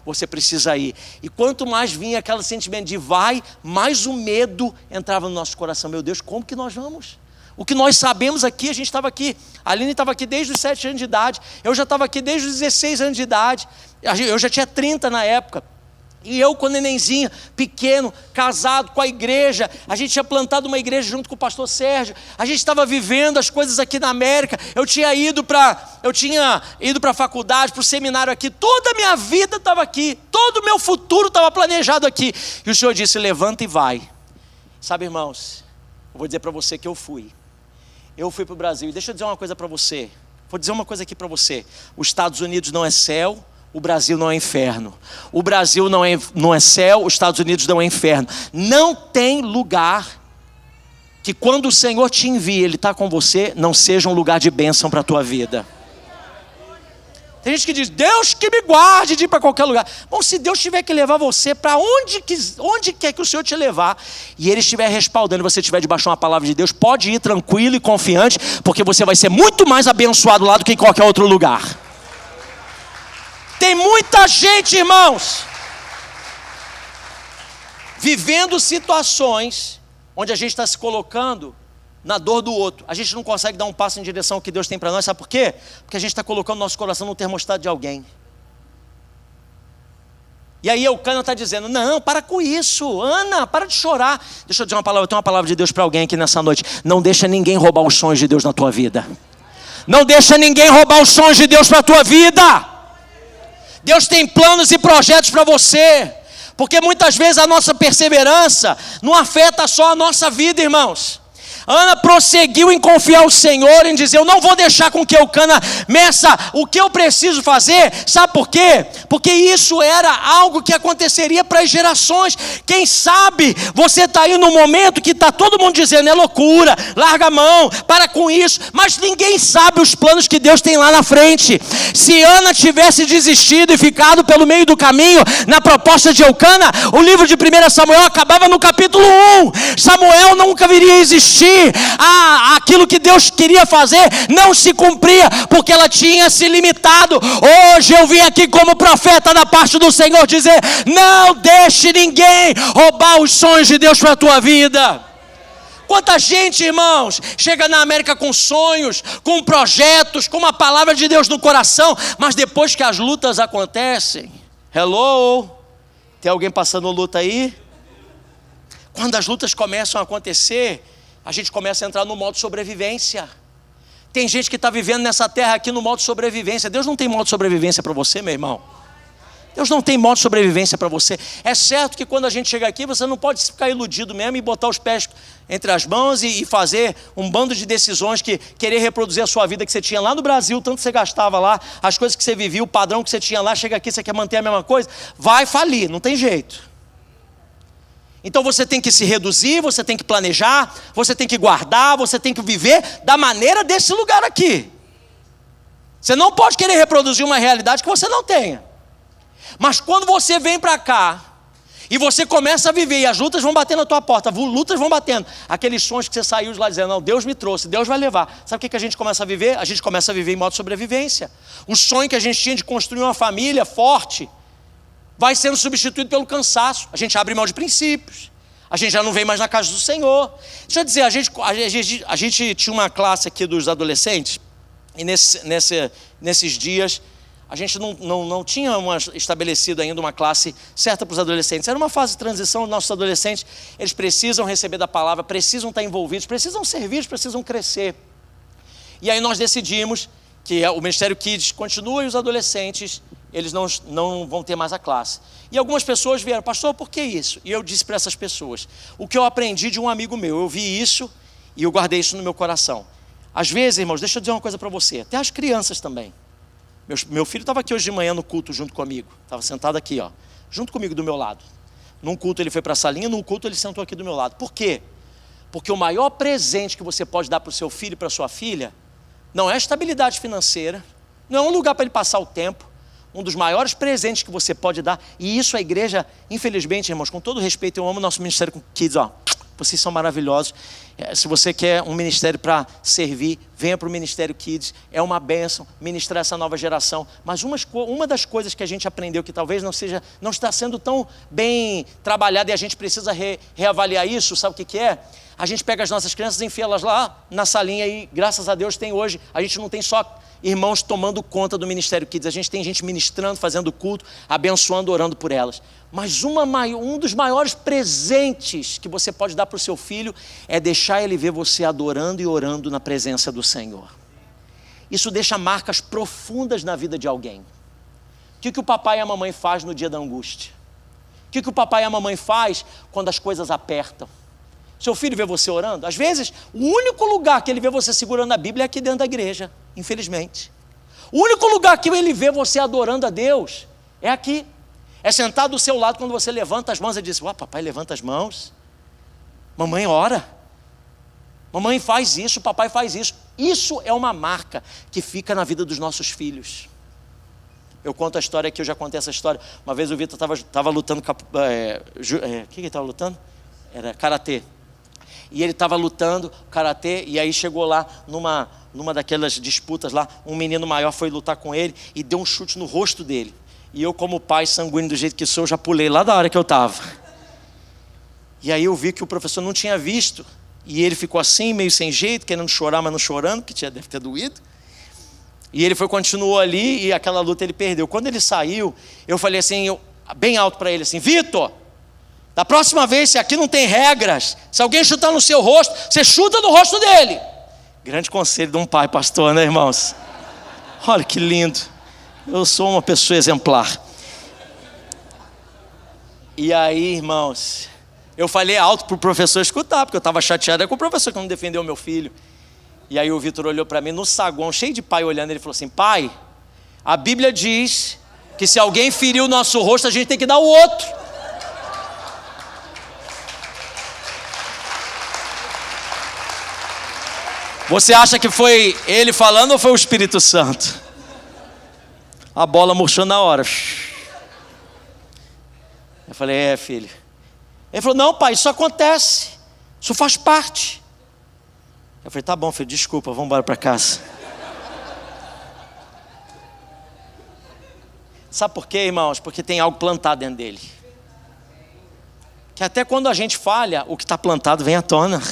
você precisa ir. E quanto mais vinha aquele sentimento de vai, mais o medo entrava no nosso coração. Meu Deus, como que nós vamos? O que nós sabemos aqui, a gente estava aqui, a Aline estava aqui desde os 7 anos de idade, eu já estava aqui desde os 16 anos de idade, eu já tinha 30 na época. E eu, quando nenenzinho, pequeno, casado com a igreja, a gente tinha plantado uma igreja junto com o pastor Sérgio, a gente estava vivendo as coisas aqui na América, eu tinha ido para a faculdade, para o seminário aqui, toda a minha vida estava aqui, todo o meu futuro estava planejado aqui. E o Senhor disse: levanta e vai. Sabe, irmãos, eu vou dizer para você que eu fui para o Brasil, e deixa eu dizer uma coisa para você, vou dizer uma coisa aqui para você: os Estados Unidos não é céu, o Brasil não é inferno. O Brasil não é céu, os Estados Unidos não é inferno. Não tem lugar que, quando o Senhor te envia, Ele está com você, não seja um lugar de bênção para a tua vida. Tem gente que diz: Deus que me guarde de ir para qualquer lugar. Bom, se Deus tiver que levar você para onde quer que o Senhor te levar, e Ele estiver respaldando, e você estiver debaixo de uma palavra de Deus, pode ir tranquilo e confiante, porque você vai ser muito mais abençoado lá do que em qualquer outro lugar. Tem muita gente, irmãos, vivendo situações onde a gente está se colocando na dor do outro. A gente não consegue dar um passo em direção ao que Deus tem para nós. Sabe por quê? Porque a gente está colocando nosso coração no termostato de alguém. E aí Eucana está dizendo: não, para com isso, Ana, para de chorar. Deixa eu dizer uma palavra, eu tenho uma palavra de Deus para alguém aqui nessa noite. Não deixa ninguém roubar os sonhos de Deus na tua vida. Não deixa ninguém roubar os sonhos de Deus para a tua vida. Deus tem planos e projetos para você, porque muitas vezes a nossa perseverança não afeta só a nossa vida, irmãos. Ana prosseguiu em confiar ao Senhor, em dizer: eu não vou deixar com que Eucana meça o que eu preciso fazer. Sabe por quê? Porque isso era algo que aconteceria para as gerações. Quem sabe você está aí num momento que está todo mundo dizendo: é loucura, larga a mão, para com isso. Mas ninguém sabe os planos que Deus tem lá na frente. Se Ana tivesse desistido e ficado pelo meio do caminho na proposta de Eucana, o livro de 1 Samuel acabava no capítulo 1. Samuel nunca viria a existir. Aquilo que Deus queria fazer não se cumpria, porque ela tinha se limitado. Hoje eu vim aqui como profeta da parte do Senhor dizer: não deixe ninguém roubar os sonhos de Deus para a tua vida. Quanta gente, irmãos, chega na América com sonhos, com projetos, com uma palavra de Deus no coração, mas depois que as lutas acontecem, hello, tem alguém passando luta aí? Quando as lutas começam a acontecer, a gente começa a entrar no modo sobrevivência. Tem gente que está vivendo nessa terra aqui no modo sobrevivência. Deus não tem modo sobrevivência para você, meu irmão. Deus não tem modo sobrevivência para você. É certo que quando a gente chega aqui, você não pode ficar iludido mesmo e botar os pés entre as mãos e fazer um bando de decisões que querer reproduzir a sua vida que você tinha lá no Brasil, tanto você gastava lá, as coisas que você vivia, o padrão que você tinha lá, chega aqui, você quer manter a mesma coisa, vai falir, não tem jeito. Então você tem que se reduzir, você tem que planejar, você tem que guardar, você tem que viver da maneira desse lugar aqui. Você não pode querer reproduzir uma realidade que você não tenha. Mas quando você vem para cá e você começa a viver e as lutas vão batendo na tua porta, lutas vão batendo, aqueles sonhos que você saiu de lá dizendo: não, Deus me trouxe, Deus vai levar. Sabe o que a gente começa a viver? A gente começa a viver em modo sobrevivência. O sonho que a gente tinha de construir uma família forte vai sendo substituído pelo cansaço. A gente abre mão de princípios, a gente já não vem mais na casa do Senhor. Deixa eu dizer, a gente tinha uma classe aqui dos adolescentes, e nesses dias a gente não tinha estabelecido ainda uma classe certa para os adolescentes. Era uma fase de transição. Nossos adolescentes, eles precisam receber da palavra, precisam estar envolvidos, precisam servir, precisam crescer. E aí nós decidimos que o Ministério Kids continua e os adolescentes, eles não vão ter mais a classe. E algumas pessoas vieram: pastor, por que isso? E eu disse para essas pessoas o que eu aprendi de um amigo meu. Eu vi isso e eu guardei isso no meu coração. Às vezes, irmãos, deixa eu dizer uma coisa para você, até as crianças também. Meu filho estava aqui hoje de manhã no culto junto comigo, estava sentado aqui, ó, junto comigo do meu lado. Num culto ele foi para a salinha, num culto ele sentou aqui do meu lado. Por quê? Porque o maior presente que você pode dar para o seu filho e para a sua filha não é a estabilidade financeira, não é um lugar para ele passar o tempo. Um dos maiores presentes que você pode dar, e isso a igreja, infelizmente, irmãos, com todo respeito, eu amo o nosso ministério com Kids, ó, vocês são maravilhosos. Se você quer um ministério para servir, venha para o Ministério Kids, é uma bênção ministrar essa nova geração. Mas uma das coisas que a gente aprendeu que talvez não está sendo tão bem trabalhada e a gente precisa reavaliar isso, sabe o que é? A gente pega as nossas crianças e enfia elas lá na salinha e graças a Deus tem hoje, a gente não tem só irmãos tomando conta do Ministério Kids, a gente tem gente ministrando, fazendo culto, abençoando, orando por elas. Mas um dos maiores presentes que você pode dar para o seu filho é deixar ele ver você adorando e orando na presença do Senhor. Isso deixa marcas profundas na vida de alguém. O que o papai e a mamãe faz no dia da angústia? O que o papai e a mamãe faz quando as coisas apertam? Seu filho vê você orando? Às vezes, o único lugar que ele vê você segurando a Bíblia é aqui dentro da igreja, infelizmente. O único lugar que ele vê você adorando a Deus é aqui. É sentado do seu lado quando você levanta as mãos e diz: papai levanta as mãos, mamãe ora, mamãe faz isso, papai faz isso. Isso é uma marca que fica na vida dos nossos filhos. Eu conto a história aqui, eu já contei essa história. Uma vez o Vitor estava lutando, o que ele estava lutando? Era karatê. E ele estava lutando karatê, e aí chegou lá numa daquelas disputas lá, um menino maior foi lutar com ele e deu um chute no rosto dele. E eu, como pai sanguíneo do jeito que sou, já pulei lá da hora que eu estava. E aí eu vi que o professor não tinha visto, e ele ficou assim, meio sem jeito, querendo chorar, mas não chorando, porque deve ter doído. E ele continuou ali, e aquela luta ele perdeu. Quando ele saiu, eu falei assim, bem alto para ele assim: Vitor, da próxima vez, se aqui não tem regras, se alguém chutar no seu rosto, você chuta no rosto dele. Grande conselho de um pai pastor, né, irmãos? Olha que lindo. Eu sou uma pessoa exemplar. E aí, irmãos, eu falei alto para o professor escutar, porque eu estava chateado com o professor que não defendeu o meu filho. E aí o Vitor olhou para mim no saguão, cheio de pai olhando, ele falou assim: pai, a Bíblia diz que se alguém ferir o nosso rosto, a gente tem que dar o outro. Você acha que foi ele falando ou foi o Espírito Santo? A bola murchou na hora. Eu falei: filho. Ele falou: não, pai, isso acontece, isso faz parte. Eu falei: tá bom, filho, desculpa, vamos embora para casa. Sabe por quê, irmãos? Porque tem algo plantado dentro dele, que até quando a gente falha, o que está plantado vem à tona.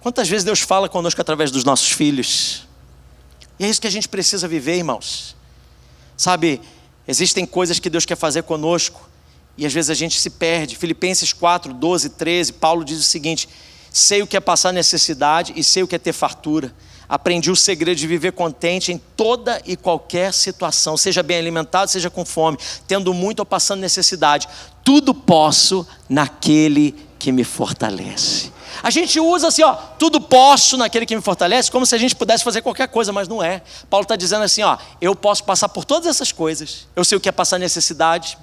Quantas vezes Deus fala conosco através dos nossos filhos? E é isso que a gente precisa viver, irmãos. Sabe, existem coisas que Deus quer fazer conosco e às vezes a gente se perde. Filipenses 4, 12, 13, Paulo diz o seguinte: sei o que é passar necessidade e sei o que é ter fartura. Aprendi o segredo de viver contente em toda e qualquer situação, seja bem alimentado, seja com fome, tendo muito ou passando necessidade. Tudo posso naquele que me fortalece. A gente usa assim, tudo posso naquele que me fortalece, como se a gente pudesse fazer qualquer coisa, mas não é. Paulo está dizendo assim, eu posso passar por todas essas coisas. Eu sei o que é passar necessidade,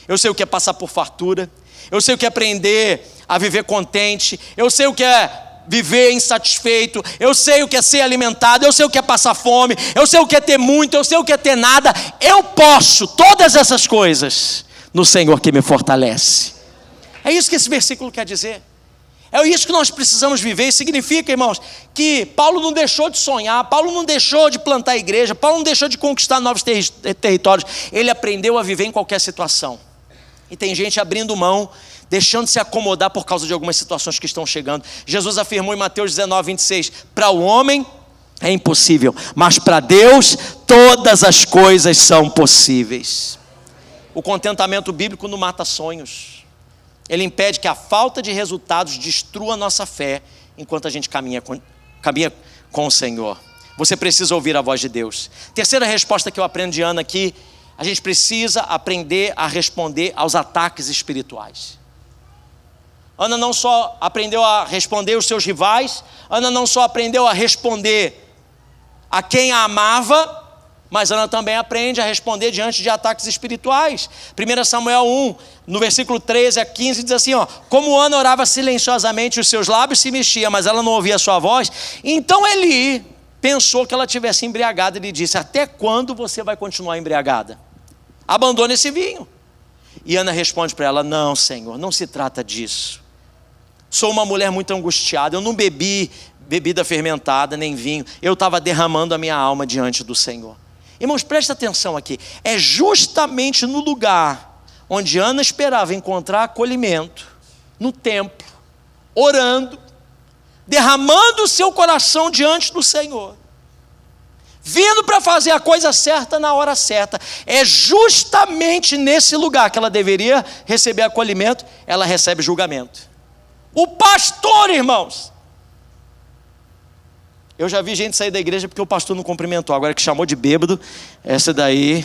eu sei o que é passar por fartura, eu sei o que é aprender a viver contente, eu sei o que é viver insatisfeito, eu sei o que é ser alimentado, eu sei o que é passar fome, eu sei o que é ter muito, eu sei o que é ter nada. Eu posso todas essas coisas no Senhor que me fortalece. É isso que esse versículo quer dizer. É isso que nós precisamos viver. Isso significa, irmãos, que Paulo não deixou de sonhar, Paulo não deixou de plantar a igreja, Paulo não deixou de conquistar novos territórios. Ele aprendeu a viver em qualquer situação. E tem gente abrindo mão, deixando de se acomodar por causa de algumas situações que estão chegando. Jesus afirmou em Mateus 19, 26, para o homem é impossível, mas para Deus todas as coisas são possíveis. O contentamento bíblico não mata sonhos. Ele impede que a falta de resultados destrua a nossa fé enquanto a gente caminha com o Senhor. Você precisa ouvir a voz de Deus. Terceira resposta que eu aprendo de Ana aqui: a gente precisa aprender a responder aos ataques espirituais. Ana não só aprendeu a responder os seus rivais, Ana não só aprendeu a responder a quem a amava, mas Ana também aprende a responder diante de ataques espirituais. 1 Samuel 1, no versículo 13 a 15, diz assim, como Ana orava silenciosamente, os seus lábios se mexiam, mas ela não ouvia a sua voz, então Eli pensou que ela estivesse embriagada e lhe disse, até quando você vai continuar embriagada? Abandone esse vinho. E Ana responde para ela, não, Senhor, não se trata disso. Sou uma mulher muito angustiada, eu não bebi bebida fermentada, nem vinho, eu estava derramando a minha alma diante do Senhor. Irmãos, presta atenção aqui, é justamente no lugar onde Ana esperava encontrar acolhimento, no templo, orando, derramando o seu coração diante do Senhor, vindo para fazer a coisa certa na hora certa, é justamente nesse lugar que ela deveria receber acolhimento, ela recebe julgamento. O pastor, irmãos, eu já vi gente sair da igreja porque o pastor não cumprimentou, agora que chamou de bêbado, essa daí,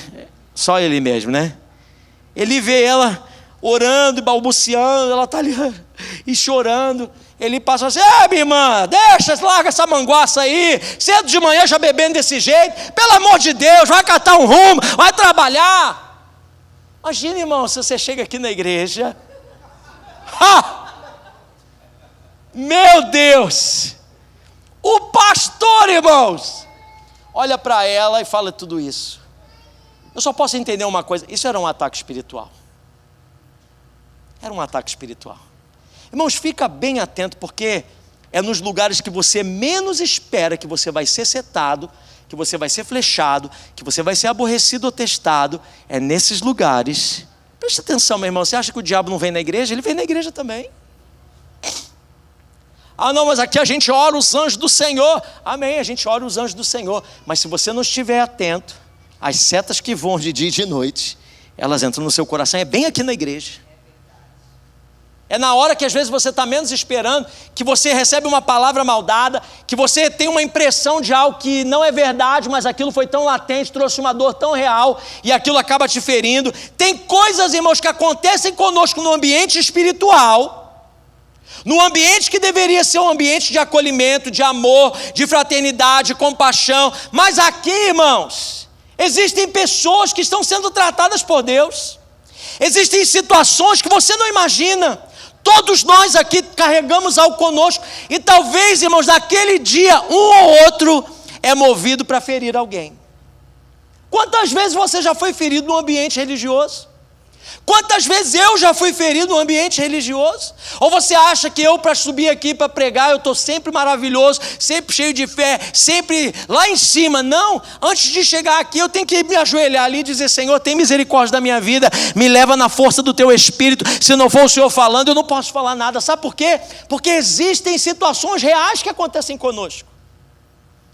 só ele mesmo, né? Ele vê ela orando e balbuciando, ela está ali e chorando, ele passa assim, minha irmã, larga essa manguaça aí, cedo de manhã já bebendo desse jeito, pelo amor de Deus, vai catar um rumo, vai trabalhar. Imagina, irmão, se você chega aqui na igreja, meu Deus, o pastor, irmãos, olha para ela e fala tudo isso. Eu só posso entender uma coisa, isso era um ataque espiritual. Era um ataque espiritual. Irmãos, fica bem atento, porque é nos lugares que você menos espera que você vai ser setado, que você vai ser flechado, que você vai ser aborrecido ou testado. É nesses lugares. Presta atenção, meu irmão, você acha que o diabo não vem na igreja? Ele vem na igreja também. Não, mas aqui a gente ora os anjos do Senhor. Amém, a gente ora os anjos do Senhor. Mas se você não estiver atento, as setas que vão de dia e de noite, elas entram no seu coração, é bem aqui na igreja. É na hora que às vezes você está menos esperando, que você recebe uma palavra maldada, que você tem uma impressão de algo que não é verdade, mas aquilo foi tão latente, trouxe uma dor tão real, e aquilo acaba te ferindo. Tem coisas, irmãos, que acontecem conosco no ambiente espiritual, no ambiente que deveria ser um ambiente de acolhimento, de amor, de fraternidade, de compaixão, mas aqui, irmãos, existem pessoas que estão sendo tratadas por Deus, existem situações que você não imagina. Todos nós aqui carregamos algo conosco, e talvez, irmãos, naquele dia, um ou outro é movido para ferir alguém. Quantas vezes você já foi ferido no ambiente religioso? Quantas vezes eu já fui ferido no ambiente religioso? Ou você acha que eu, para subir aqui para pregar, eu estou sempre maravilhoso, sempre cheio de fé, sempre lá em cima? Não, antes de chegar aqui eu tenho que me ajoelhar ali e dizer, Senhor, tem misericórdia da minha vida, me leva na força do teu Espírito. Se não for o Senhor falando, eu não posso falar nada. Sabe por quê? Porque existem situações reais que acontecem conosco.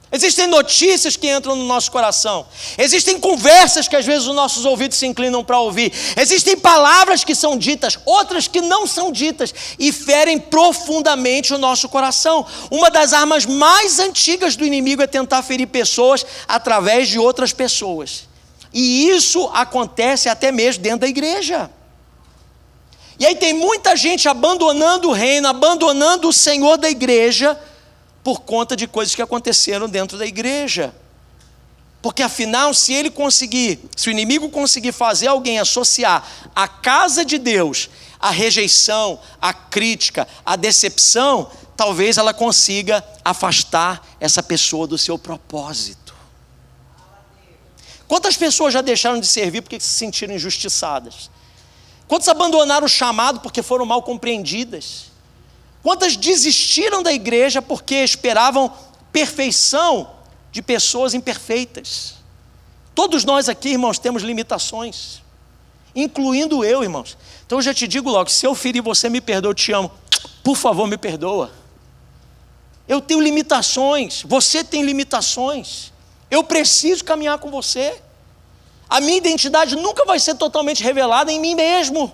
Existem notícias que entram no nosso coração, existem conversas que às vezes os nossos ouvidos se inclinam para ouvir, existem palavras que são ditas, outras que não são ditas, e ferem profundamente o nosso coração. Uma das armas mais antigas do inimigo é tentar ferir pessoas através de outras pessoas, e isso acontece até mesmo dentro da igreja. E aí tem muita gente abandonando o reino, abandonando o Senhor da igreja, por conta de coisas que aconteceram dentro da igreja. Porque afinal, se o inimigo conseguir fazer alguém associar a casa de Deus, a rejeição, a crítica, a decepção, talvez ela consiga afastar essa pessoa do seu propósito. Quantas pessoas já deixaram de servir porque se sentiram injustiçadas? Quantos abandonaram o chamado porque foram mal compreendidas? Quantas desistiram da igreja porque esperavam perfeição de pessoas imperfeitas? Todos nós aqui, irmãos, temos limitações, incluindo eu, irmãos. Então eu já te digo logo, se eu ferir você, me perdoa, eu te amo. Por favor, me perdoa. Eu tenho limitações, você tem limitações. Eu preciso caminhar com você. A minha identidade nunca vai ser totalmente revelada em mim mesmo.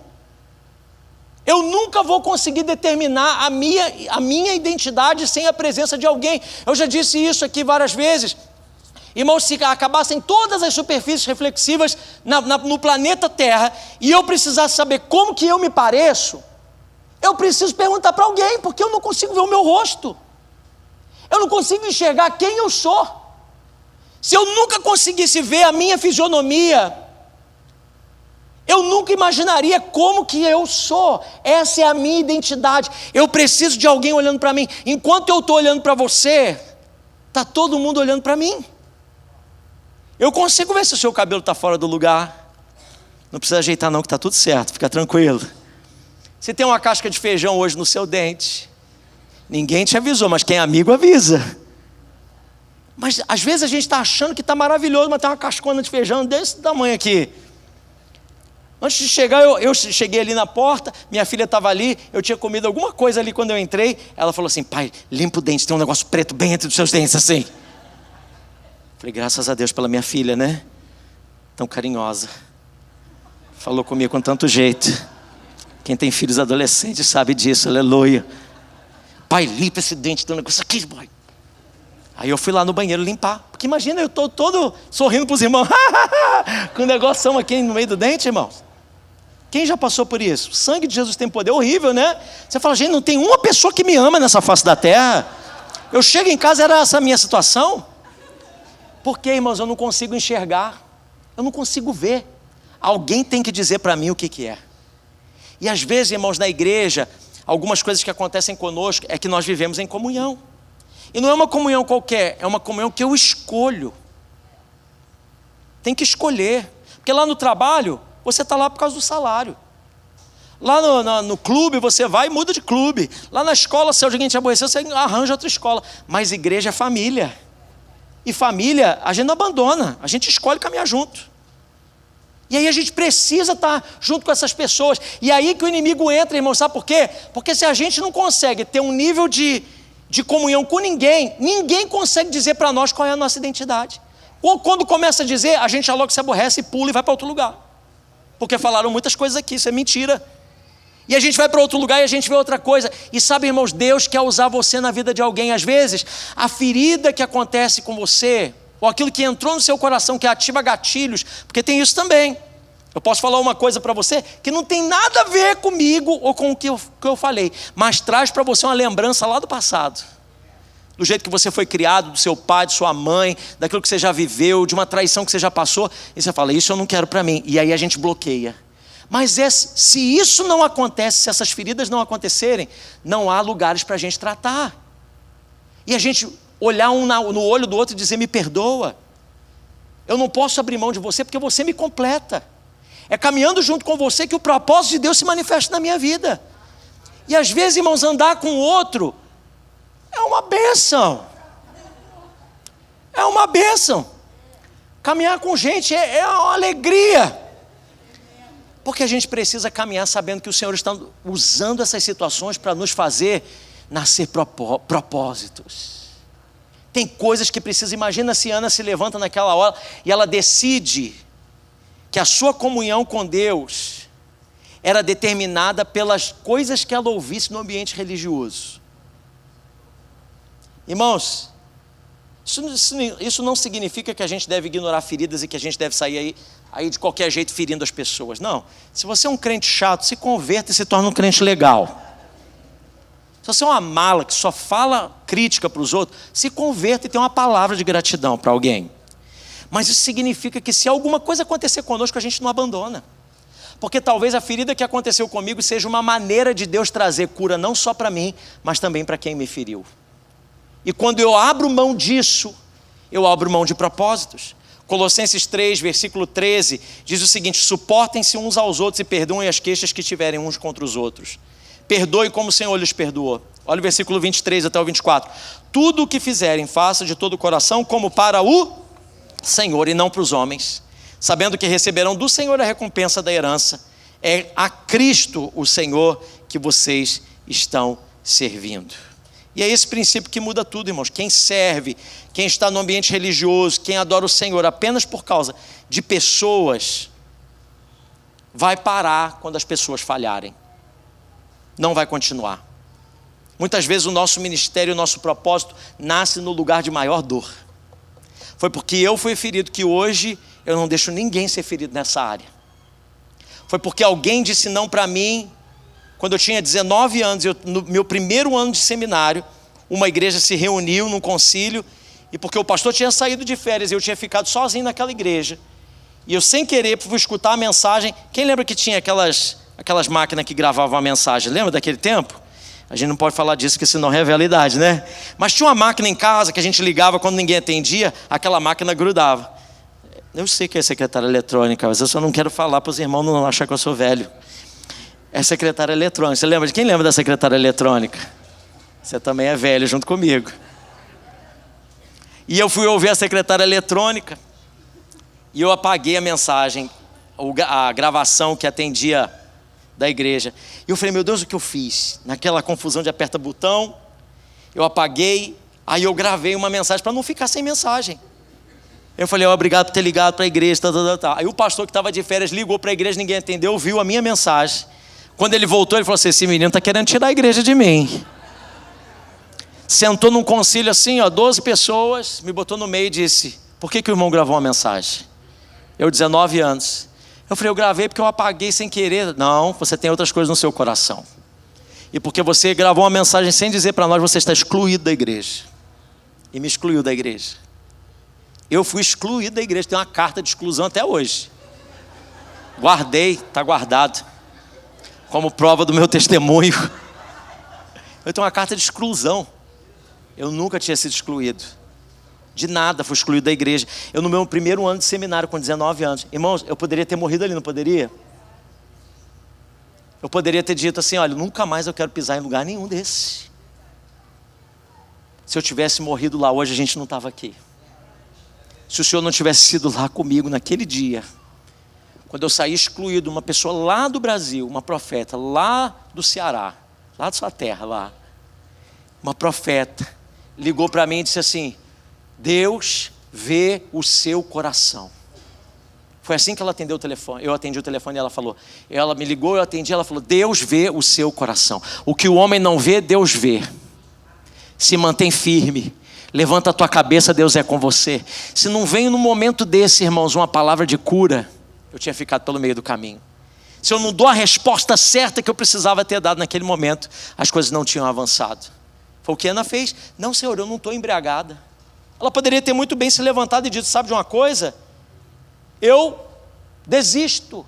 Eu nunca vou conseguir determinar a minha identidade sem a presença de alguém. Eu já disse isso aqui várias vezes. Irmãos, se acabassem todas as superfícies reflexivas no planeta Terra, e eu precisasse saber como que eu me pareço, eu preciso perguntar para alguém, porque eu não consigo ver o meu rosto. Eu não consigo enxergar quem eu sou. Se eu nunca conseguisse ver a minha fisionomia, eu nunca imaginaria como que eu sou. Essa é a minha identidade. Eu preciso de alguém olhando para mim. Enquanto eu estou olhando para você, está todo mundo olhando para mim. Eu consigo ver se o seu cabelo está fora do lugar. Não precisa ajeitar não, que está tudo certo, fica tranquilo. Se tem uma casca de feijão hoje no seu dente, ninguém te avisou, mas quem é amigo avisa. Mas às vezes a gente está achando que está maravilhoso, mas tem uma cascona de feijão desse tamanho aqui. Antes de chegar, eu cheguei ali na porta, minha filha estava ali, eu tinha comido alguma coisa ali quando eu entrei. Ela falou assim: pai, limpa o dente, tem um negócio preto bem entre os seus dentes assim. Falei, graças a Deus pela minha filha, né? Tão carinhosa. Falou comigo com tanto jeito. Quem tem filhos adolescentes sabe disso, aleluia. Pai, limpa esse dente, tem um negócio aqui, pai. Aí eu fui lá no banheiro limpar. Porque imagina, eu estou todo sorrindo para os irmãos. Com um negoção aqui no meio do dente, irmãos. Quem já passou por isso? O sangue de Jesus tem poder, horrível, né? Você fala, gente, não tem uma pessoa que me ama nessa face da terra. Eu chego em casa, era essa a minha situação. Por quê, irmãos? Eu não consigo enxergar. Eu não consigo ver. Alguém tem que dizer para mim o que é. E às vezes, irmãos, na igreja, algumas coisas que acontecem conosco é que nós vivemos em comunhão. E não é uma comunhão qualquer, é uma comunhão que eu escolho. Tem que escolher. Porque lá no trabalho, você está lá por causa do salário. Lá no clube, você vai e muda de clube. Lá na escola, se alguém te aborreceu, você arranja outra escola. Mas igreja é família. E família, a gente não abandona. A gente escolhe caminhar junto. E aí a gente precisa estar junto com essas pessoas. E aí que o inimigo entra, irmão, sabe por quê? Porque se a gente não consegue ter um nível de comunhão com ninguém, ninguém consegue dizer para nós qual é a nossa identidade. Ou quando começa a dizer, a gente já logo se aborrece e pula e vai para outro lugar. Porque falaram muitas coisas aqui, isso é mentira. E a gente vai para outro lugar e a gente vê outra coisa. E sabe, irmãos, Deus quer usar você na vida de alguém. Às vezes, a ferida que acontece com você, ou aquilo que entrou no seu coração, que ativa gatilhos, porque tem isso também. Eu posso falar uma coisa para você que não tem nada a ver comigo ou com o que eu falei, mas traz para você uma lembrança lá do passado. Do jeito que você foi criado, do seu pai, de sua mãe, daquilo que você já viveu, de uma traição que você já passou. E você fala, isso eu não quero para mim. E aí a gente bloqueia. Mas se isso não acontece, se essas feridas não acontecerem, não há lugares para a gente tratar. E a gente olhar um no olho do outro e dizer, me perdoa. Eu não posso abrir mão de você porque você me completa. É caminhando junto com você que o propósito de Deus se manifesta na minha vida. E às vezes, irmãos, andar com o outro é uma bênção. É uma bênção. Caminhar com gente é uma alegria. Porque a gente precisa caminhar sabendo que o Senhor está usando essas situações para nos fazer nascer propósitos. Tem coisas que precisa. Imagina se Ana se levanta naquela hora e ela decide que a sua comunhão com Deus era determinada pelas coisas que ela ouvisse no ambiente religioso. Irmãos, isso não significa que a gente deve ignorar feridas e que a gente deve sair aí de qualquer jeito ferindo as pessoas. Não. Se você é um crente chato, se converta e se torna um crente legal. Se você é uma mala que só fala crítica para os outros, se converta e tem uma palavra de gratidão para alguém. Mas isso significa que se alguma coisa acontecer conosco, a gente não abandona. Porque talvez a ferida que aconteceu comigo seja uma maneira de Deus trazer cura não só para mim, mas também para quem me feriu. E quando eu abro mão disso, eu abro mão de propósitos. Colossenses 3, versículo 13, diz o seguinte, suportem-se uns aos outros e perdoem as queixas que tiverem uns contra os outros. Perdoe como o Senhor lhes perdoou. Olha o versículo 23 até o 24. Tudo o que fizerem, faça de todo o coração como para o Senhor e não para os homens, sabendo que receberão do Senhor a recompensa da herança. É a Cristo o Senhor que vocês estão servindo. E é esse princípio que muda tudo, irmãos. Quem serve, quem está no ambiente religioso, quem adora o Senhor apenas por causa de pessoas, vai parar quando as pessoas falharem. Não vai continuar. Muitas vezes o nosso ministério, o nosso propósito nasce no lugar de maior dor. Foi porque eu fui ferido que hoje eu não deixo ninguém ser ferido nessa área. Foi porque alguém disse não para mim quando eu tinha 19 anos, no meu primeiro ano de seminário, uma igreja se reuniu num concílio, e porque o pastor tinha saído de férias, eu tinha ficado sozinho naquela igreja, e eu sem querer fui escutar a mensagem. Quem lembra que tinha aquelas máquinas que gravavam a mensagem? Lembra daquele tempo? A gente não pode falar disso, porque senão revela a idade, né? Mas tinha uma máquina em casa que a gente ligava quando ninguém atendia, aquela máquina grudava. Eu sei que é secretária eletrônica, mas eu só não quero falar para os irmãos não achar que eu sou velho. É secretária eletrônica. Você lembra? Quem lembra da secretária eletrônica? Você também é velho junto comigo. E eu fui ouvir a secretária eletrônica e eu apaguei a mensagem, a gravação que atendia da igreja. E eu falei, meu Deus, o que eu fiz? Naquela confusão de aperta botão, eu apaguei, aí eu gravei uma mensagem para não ficar sem mensagem. Eu falei, obrigado por ter ligado para a igreja, tá. Aí o pastor que estava de férias ligou para a igreja, ninguém atendeu, viu a minha mensagem. Quando ele voltou, ele falou assim, esse menino está querendo tirar a igreja de mim. Sentou num concílio assim, 12 pessoas, me botou no meio e disse, por que o irmão gravou uma mensagem? Eu, 19 anos. Eu falei, eu gravei porque eu apaguei sem querer. Não, você tem outras coisas no seu coração. E porque você gravou uma mensagem sem dizer para nós, você está excluído da igreja. E me excluiu da igreja. Eu fui excluído da igreja, tem uma carta de exclusão até hoje. Guardei, está guardado. Como prova do meu testemunho. Eu tenho uma carta de exclusão. Eu nunca tinha sido excluído. De nada, fui excluído da igreja. Eu no meu primeiro ano de seminário, com 19 anos. Irmãos, eu poderia ter morrido ali, não poderia? Eu poderia ter dito assim, olha, nunca mais eu quero pisar em lugar nenhum desse. Se eu tivesse morrido lá hoje, a gente não estava aqui. Se o Senhor não tivesse sido lá comigo naquele dia, quando eu saí excluído, uma pessoa lá do Brasil, uma profeta lá do Ceará, lá da sua terra, lá, uma profeta, ligou para mim e disse assim, Deus vê o seu coração. Foi assim que ela atendeu o telefone. Eu atendi o telefone e ela falou. Ela me ligou, eu atendi, ela falou, Deus vê o seu coração. O que o homem não vê, Deus vê. Se mantém firme. Levanta a tua cabeça, Deus é com você. Se não vem no momento desse, irmãos, uma palavra de cura, eu tinha ficado pelo meio do caminho. Se eu não dou a resposta certa que eu precisava ter dado naquele momento, as coisas não tinham avançado. Foi o que Ana fez. Não, Senhor, eu não estou embriagada. Ela poderia ter muito bem se levantado e dito, sabe de uma coisa? Eu desisto.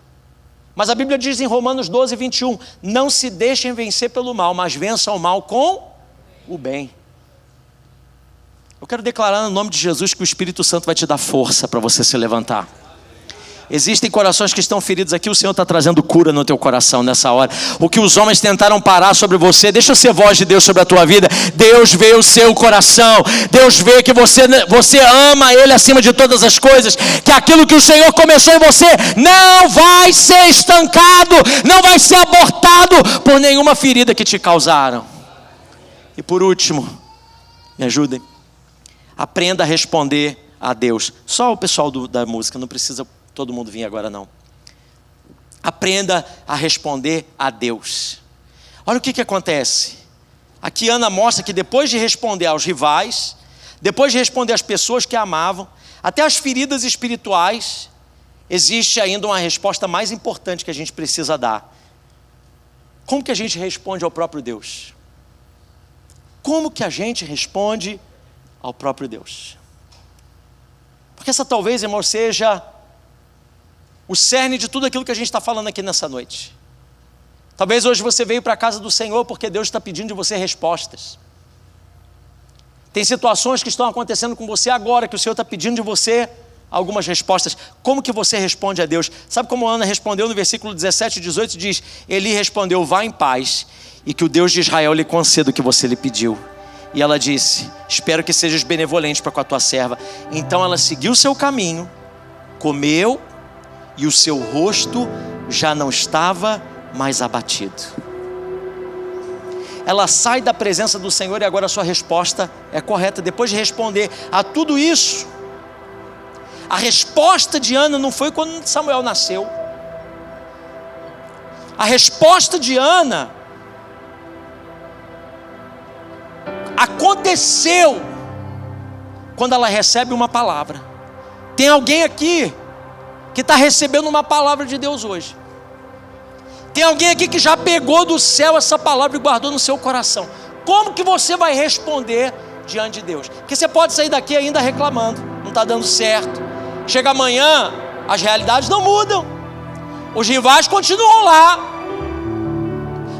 Mas a Bíblia diz em Romanos 12, 21, não se deixem vencer pelo mal, mas vençam o mal com o bem. Eu quero declarar no nome de Jesus que o Espírito Santo vai te dar força para você se levantar. Existem corações que estão feridos aqui, o Senhor está trazendo cura no teu coração nessa hora. O que os homens tentaram parar sobre você, deixa eu ser voz de Deus sobre a tua vida. Deus vê o seu coração. Deus vê que você ama Ele acima de todas as coisas. Que aquilo que o Senhor começou em você não vai ser estancado, não vai ser abortado por nenhuma ferida que te causaram. E por último, me ajudem. Aprenda a responder a Deus. Só o pessoal da música, não precisa todo mundo vir agora não. Aprenda a responder a Deus. Olha o que acontece. Aqui Ana mostra que depois de responder aos rivais, depois de responder às pessoas que a amavam, até as feridas espirituais, existe ainda uma resposta mais importante que a gente precisa dar. Como que a gente responde ao próprio Deus? Como que a gente responde ao próprio Deus? Porque essa talvez, irmão, seja o cerne de tudo aquilo que a gente está falando aqui nessa noite. Talvez hoje você veio para a casa do Senhor porque Deus está pedindo de você respostas. Tem situações que estão acontecendo com você agora que o Senhor está pedindo de você algumas respostas. Como que você responde a Deus? Sabe como Ana respondeu no versículo 17 e 18? Diz, Eli respondeu, vá em paz e que o Deus de Israel lhe conceda o que você lhe pediu. E ela disse, espero que sejas benevolente para com a tua serva. Então ela seguiu o seu caminho, comeu, e o seu rosto já não estava mais abatido. Ela sai da presença do Senhor e agora a sua resposta é correta. Depois de responder a tudo isso, a resposta de Ana não foi quando Samuel nasceu. A resposta de Ana aconteceu quando ela recebe uma palavra. Tem alguém aqui que está recebendo uma palavra de Deus hoje. Tem alguém aqui que já pegou do céu essa palavra e guardou no seu coração. Como que você vai responder diante de Deus? Porque você pode sair daqui ainda reclamando, não está dando certo. Chega amanhã, as realidades não mudam, os rivais continuam lá,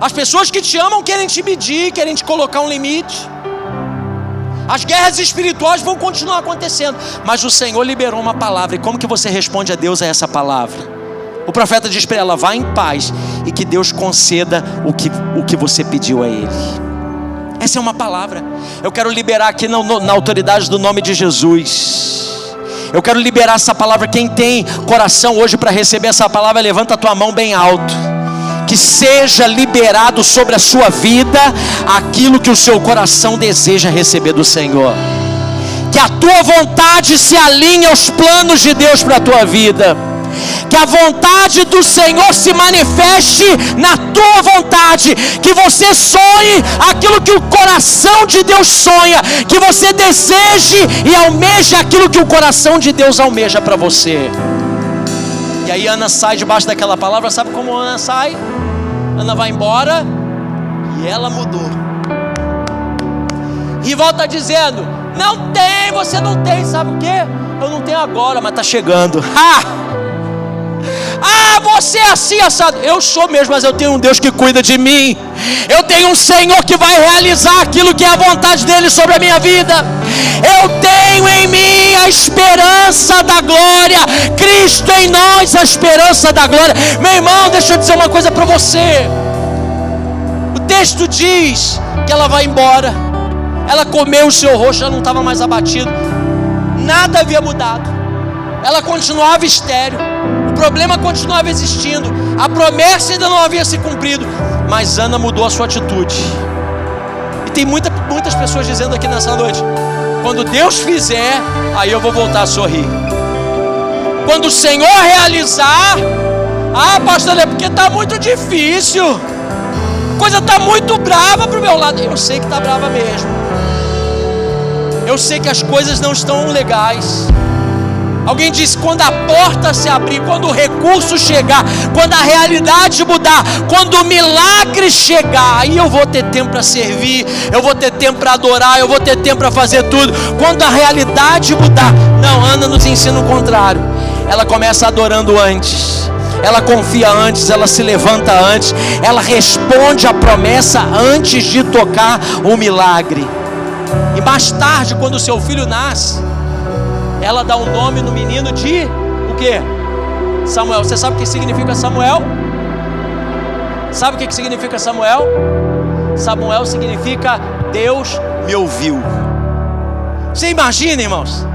as pessoas que te amam querem te medir, querem te colocar um limite. As guerras espirituais vão continuar acontecendo, mas o Senhor liberou uma palavra. E como que você responde a Deus a essa palavra? O profeta diz para ela: vá em paz e que Deus conceda o que você pediu a Ele. Essa é uma palavra. Eu quero liberar aqui na autoridade do nome de Jesus. Eu quero liberar essa palavra. Quem tem coração hoje para receber essa palavra, levanta a tua mão bem alto. Que seja liberado sobre a sua vida aquilo que o seu coração deseja receber do Senhor. Que a tua vontade se alinhe aos planos de Deus para a tua vida. Que a vontade do Senhor se manifeste na tua vontade. Que você sonhe aquilo que o coração de Deus sonha. Que você deseje e almeje aquilo que o coração de Deus almeja para você. E aí Ana sai debaixo daquela palavra. Sabe como Ana sai? Ana vai embora e ela mudou. E volta dizendo: não tem, você não tem. Sabe o que? Eu não tenho agora, mas está chegando. Você é assim assado. Eu sou mesmo, mas eu tenho um Deus que cuida de mim. Eu tenho um Senhor que vai realizar aquilo que é a vontade dEle sobre a minha vida. Eu tenho em mim a esperança da glória. Cristo em nós, a esperança da glória. Meu irmão, deixa eu dizer uma coisa para você. O texto diz que ela vai embora. Ela comeu o seu rosto, já não estava mais abatido. Nada havia mudado. Ela continuava estéril. O problema continuava existindo. A promessa ainda não havia se cumprido. Mas Ana mudou a sua atitude. E tem muitas pessoas dizendo aqui nessa noite: quando Deus fizer, aí eu vou voltar a sorrir. Quando o Senhor realizar, pastor, é porque está muito difícil. A coisa está muito brava para o meu lado. Eu sei que está brava mesmo. Eu sei que as coisas não estão legais. Alguém disse: quando a porta se abrir, quando o recurso chegar, quando a realidade mudar, quando o milagre chegar, aí eu vou ter tempo para servir, eu vou ter tempo para adorar, eu vou ter tempo para fazer tudo. Quando a realidade mudar. Não, Ana nos ensina o contrário. Ela começa adorando antes, ela confia antes, ela se levanta antes, ela responde a promessa antes de tocar o milagre. E mais tarde, quando o seu filho nasce, ela dá um nome no menino de o quê? Samuel. Você sabe o que significa Samuel? Sabe o que significa Samuel? Samuel significa Deus me ouviu. Você imagina, irmãos?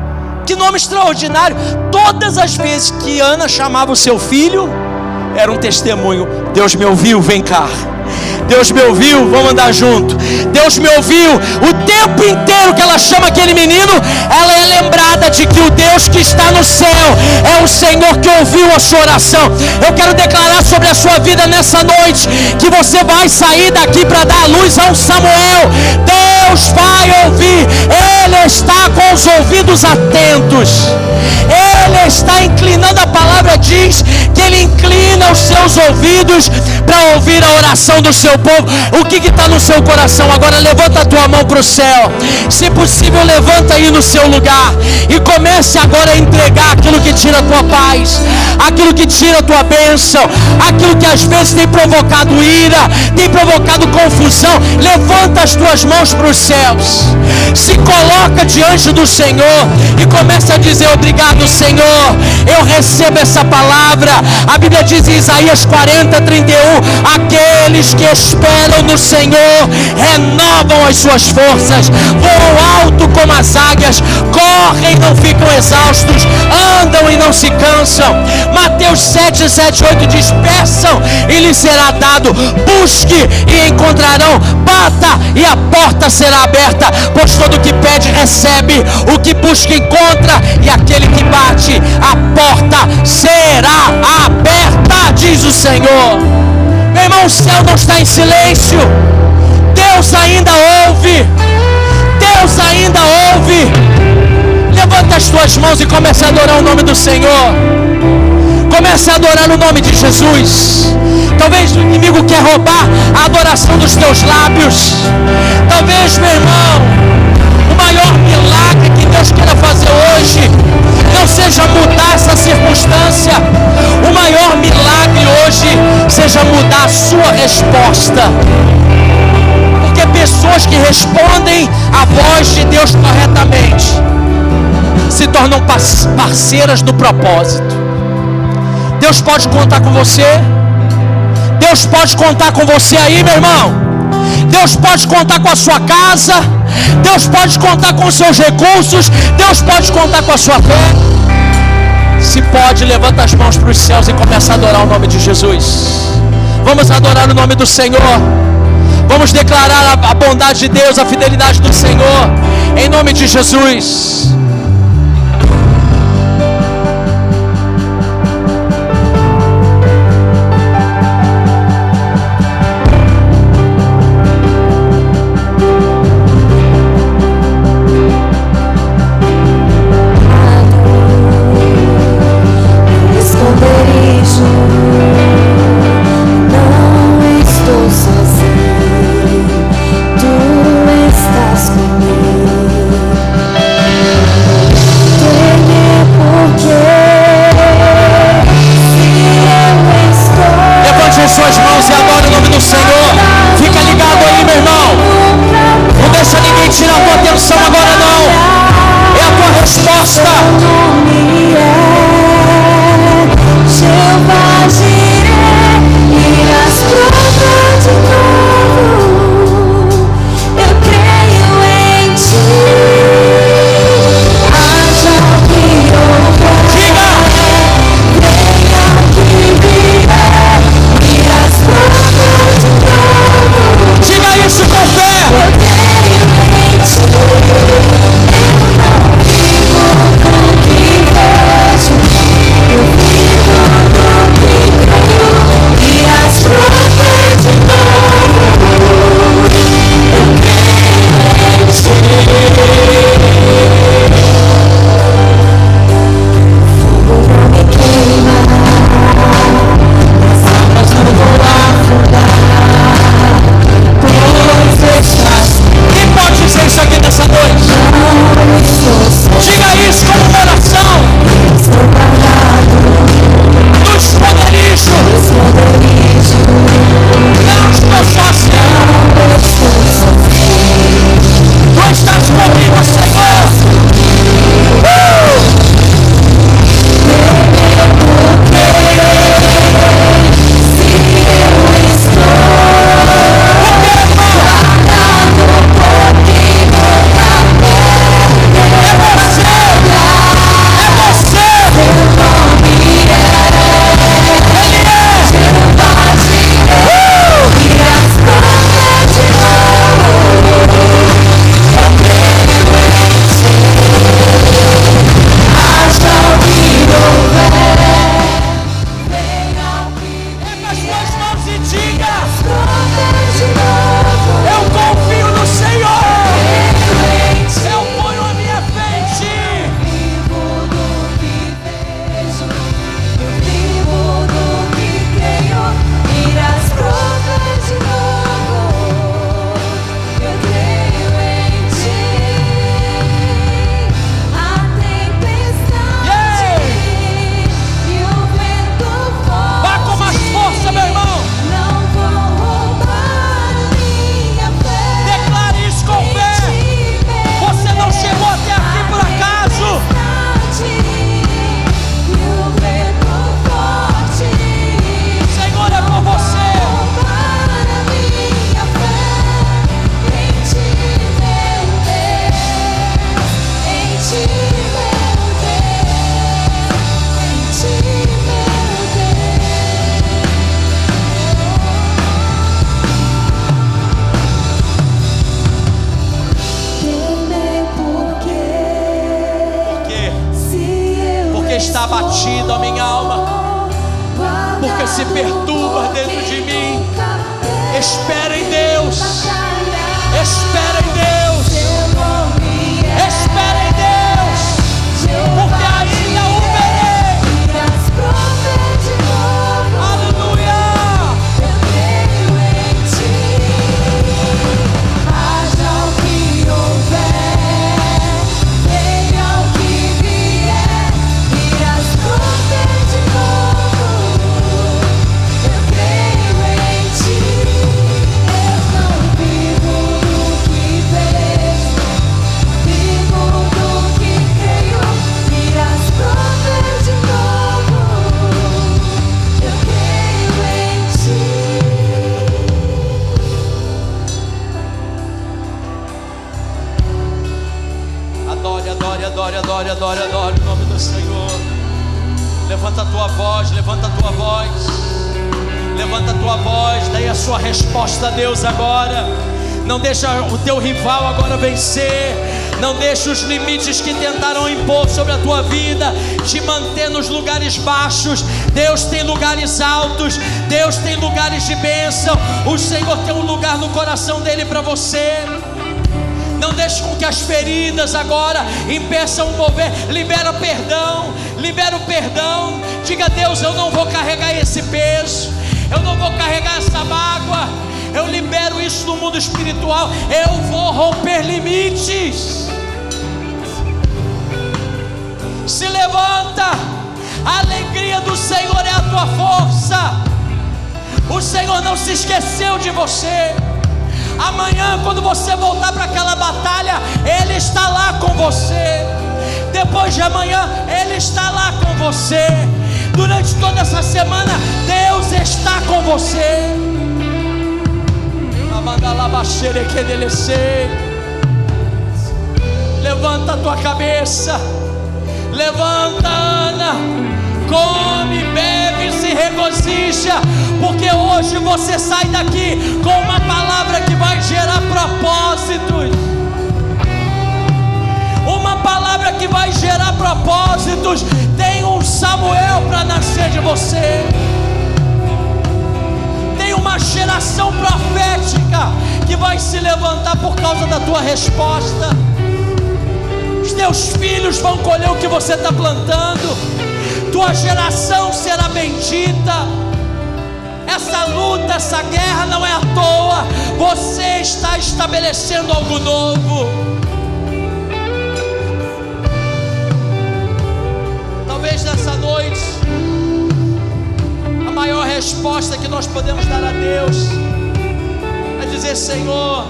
Que nome extraordinário. Todas as vezes que Ana chamava o seu filho, era um testemunho: Deus me ouviu, vem cá. Deus me ouviu, vamos andar junto. Deus me ouviu. O tempo inteiro que ela chama aquele menino, ela é lembrada de que o Deus que está no céu é o Senhor que ouviu a sua oração. Eu quero declarar sobre a sua vida nessa noite que você vai sair daqui para dar luz a um Samuel. Deus vai ouvir. Ele está com os ouvidos atentos. Ele está inclinando. A palavra diz que Ele inclina os seus ouvidos para ouvir a oração do seu povo. O que está no seu coração? Agora levanta a tua mão para o céu. Se possível, levanta aí no seu lugar e comece agora a entregar aquilo que tira a tua paz, aquilo que tira a tua bênção, aquilo que às vezes tem provocado ira, tem provocado confusão. Levanta as tuas mãos para os céus, se coloca diante do Senhor e começa a dizer: obrigado, Senhor, eu recebo essa palavra. A Bíblia diz em Isaías 40:31: aqueles que esperam no Senhor renovam as suas forças, voam alto como as águias, correm e não ficam exaustos, andam e não se cansam. Mateus 7:7-8 diz: peçam e lhes será dado, busque e encontrarão, bata e a porta será aberta, pois todo o que pede recebe, o que busca encontra, e aquele que bate, a porta será aberta, diz o Senhor. Meu irmão, o céu não está em silêncio. Deus ainda ouve. Deus ainda ouve. Levanta as tuas mãos e comece a adorar o nome do Senhor. Comece a adorar no nome de Jesus. Talvez o inimigo quer roubar a adoração dos teus lábios. Talvez, meu irmão, o maior milagre que Deus queira fazer hoje não seja mudar essa circunstância. O maior milagre hoje seja mudar a sua resposta. Porque pessoas que respondem à voz de Deus corretamente se tornam parceiras do propósito. Deus pode contar com você. Deus pode contar com você aí, meu irmão. Deus pode contar com a sua casa. Deus pode contar com os seus recursos. Deus pode contar com a sua fé. Se pode, levanta as mãos para os céus e começa a adorar o nome de Jesus. Vamos adorar o nome do Senhor. Vamos declarar a bondade de Deus, a fidelidade do Senhor, em nome de Jesus. Suas mãos e adora o nome do Senhor. Fica ligado aí, meu irmão. Não deixa ninguém tirar a tua atenção agora, não. É a tua resposta. Está abatido a minha alma, porque se perturba dentro de mim. Espera em Deus, espera em Deus, espera em Deus, porque ainda o verei. adore o nome do Senhor. Levanta a tua voz, levanta a tua voz. Levanta a tua voz, daí a sua resposta a Deus agora. Não deixa o teu rival agora vencer. Não deixa os limites que tentaram impor sobre a tua vida te manter nos lugares baixos. Deus tem lugares altos, Deus tem lugares de bênção. O Senhor tem um lugar no coração dele para você. Não deixe com que as feridas agora impeçam o mover. Libera perdão, libera o perdão. Diga a Deus: eu não vou carregar esse peso, eu não vou carregar essa mágoa. Eu libero isso no mundo espiritual. Eu vou romper limites. Se levanta. A alegria do Senhor é a tua força. O Senhor não se esqueceu de você. Amanhã, quando você voltar para aquela batalha, Ele está lá com você. Depois de amanhã, Ele está lá com você. Durante toda essa semana, Deus está com você. Levanta a tua cabeça. Levanta, Ana. Come, bebe, se regozija, porque hoje você sai daqui com uma palavra que vai gerar propósitos. Uma palavra que vai gerar propósitos. Tem um Samuel para nascer de você. Tem uma geração profética que vai se levantar por causa da tua resposta. Os teus filhos vão colher o que você está plantando. Tua geração será bendita. Essa luta, essa guerra não é à toa. Você está estabelecendo algo novo. Talvez nessa noite a maior resposta que nós podemos dar a Deus é dizer: Senhor,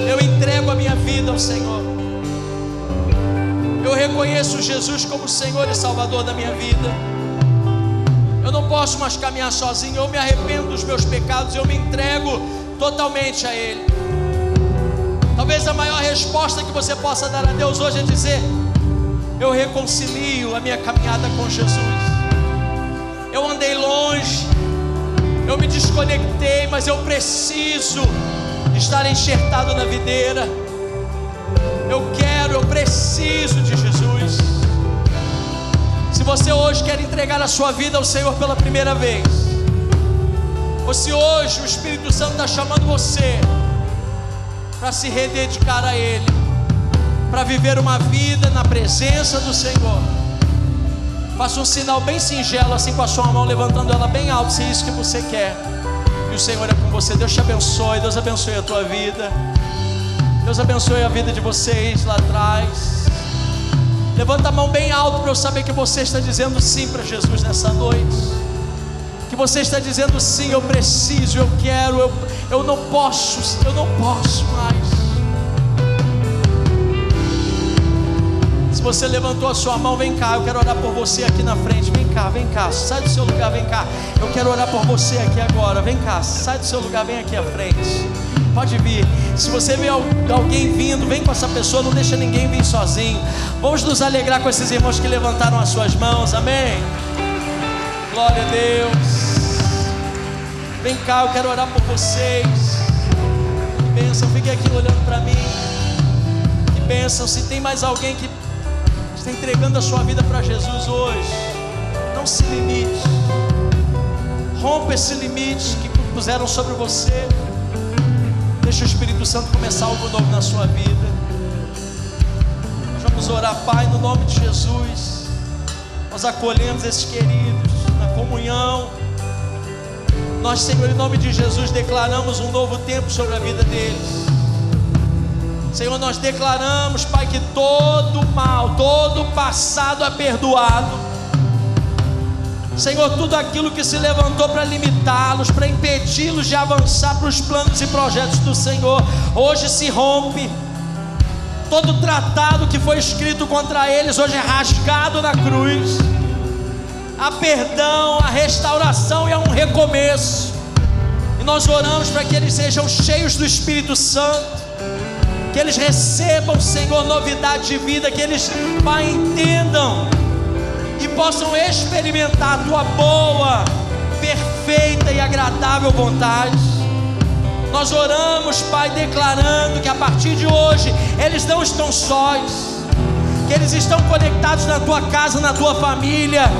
eu entrego a minha vida ao Senhor. Eu reconheço Jesus como Senhor e Salvador da minha vida. Eu não posso mais caminhar sozinho. Eu me arrependo dos meus pecados. Eu me entrego totalmente a Ele. Talvez a maior resposta que você possa dar a Deus hoje é dizer: eu reconcilio a minha caminhada com Jesus. Eu andei longe, eu me desconectei, mas eu preciso estar enxertado na videira. Eu preciso de Jesus. Se você hoje quer entregar a sua vida ao Senhor pela primeira vez, ou se hoje o Espírito Santo está chamando você para se rededicar a Ele, para viver uma vida na presença do Senhor, faça um sinal bem singelo, assim com a sua mão, levantando ela bem alto, se é isso que você quer, e o Senhor é com você. Deus te abençoe, Deus abençoe a tua vida. Deus abençoe a vida de vocês lá atrás. Levanta a mão bem alto para eu saber que você está dizendo sim para Jesus nessa noite. Que você está dizendo sim, eu preciso, eu quero, eu não posso mais. Se você levantou a sua mão, vem cá, eu quero orar por você aqui na frente. Vem cá, sai do seu lugar, vem cá. Eu quero orar por você aqui agora. Vem cá, sai do seu lugar, vem aqui à frente. Pode vir. Se você vê alguém vindo, vem com essa pessoa, não deixa ninguém vir sozinho. Vamos nos alegrar com esses irmãos que levantaram as suas mãos, amém? Glória a Deus. Vem cá, eu quero orar por vocês. Que bênção, fiquem aqui olhando para mim. Que bênção. Se tem mais alguém que está entregando a sua vida para Jesus hoje, não se limite. Rompa esse limite que puseram sobre você. Deixa o Espírito Santo começar algo novo na sua vida. Nós vamos orar, Pai, no nome de Jesus. Nós acolhemos esses queridos na comunhão. Nós, Senhor, em nome de Jesus, declaramos um novo tempo sobre a vida deles. Senhor, nós declaramos, Pai, que todo mal, todo passado é perdoado. Senhor, tudo aquilo que se levantou para limitá-los, para impedi-los de avançar para os planos e projetos do Senhor, hoje se rompe. Todo tratado que foi escrito contra eles, hoje é rasgado na cruz. Há perdão, há restauração e há um recomeço. E nós oramos para que eles sejam cheios do Espírito Santo, que eles recebam, Senhor, novidade de vida, que eles, Pai, entendam e possam experimentar a Tua boa, perfeita e agradável vontade. Nós oramos, Pai, declarando que a partir de hoje eles não estão sós, que eles estão conectados na Tua casa, na Tua família,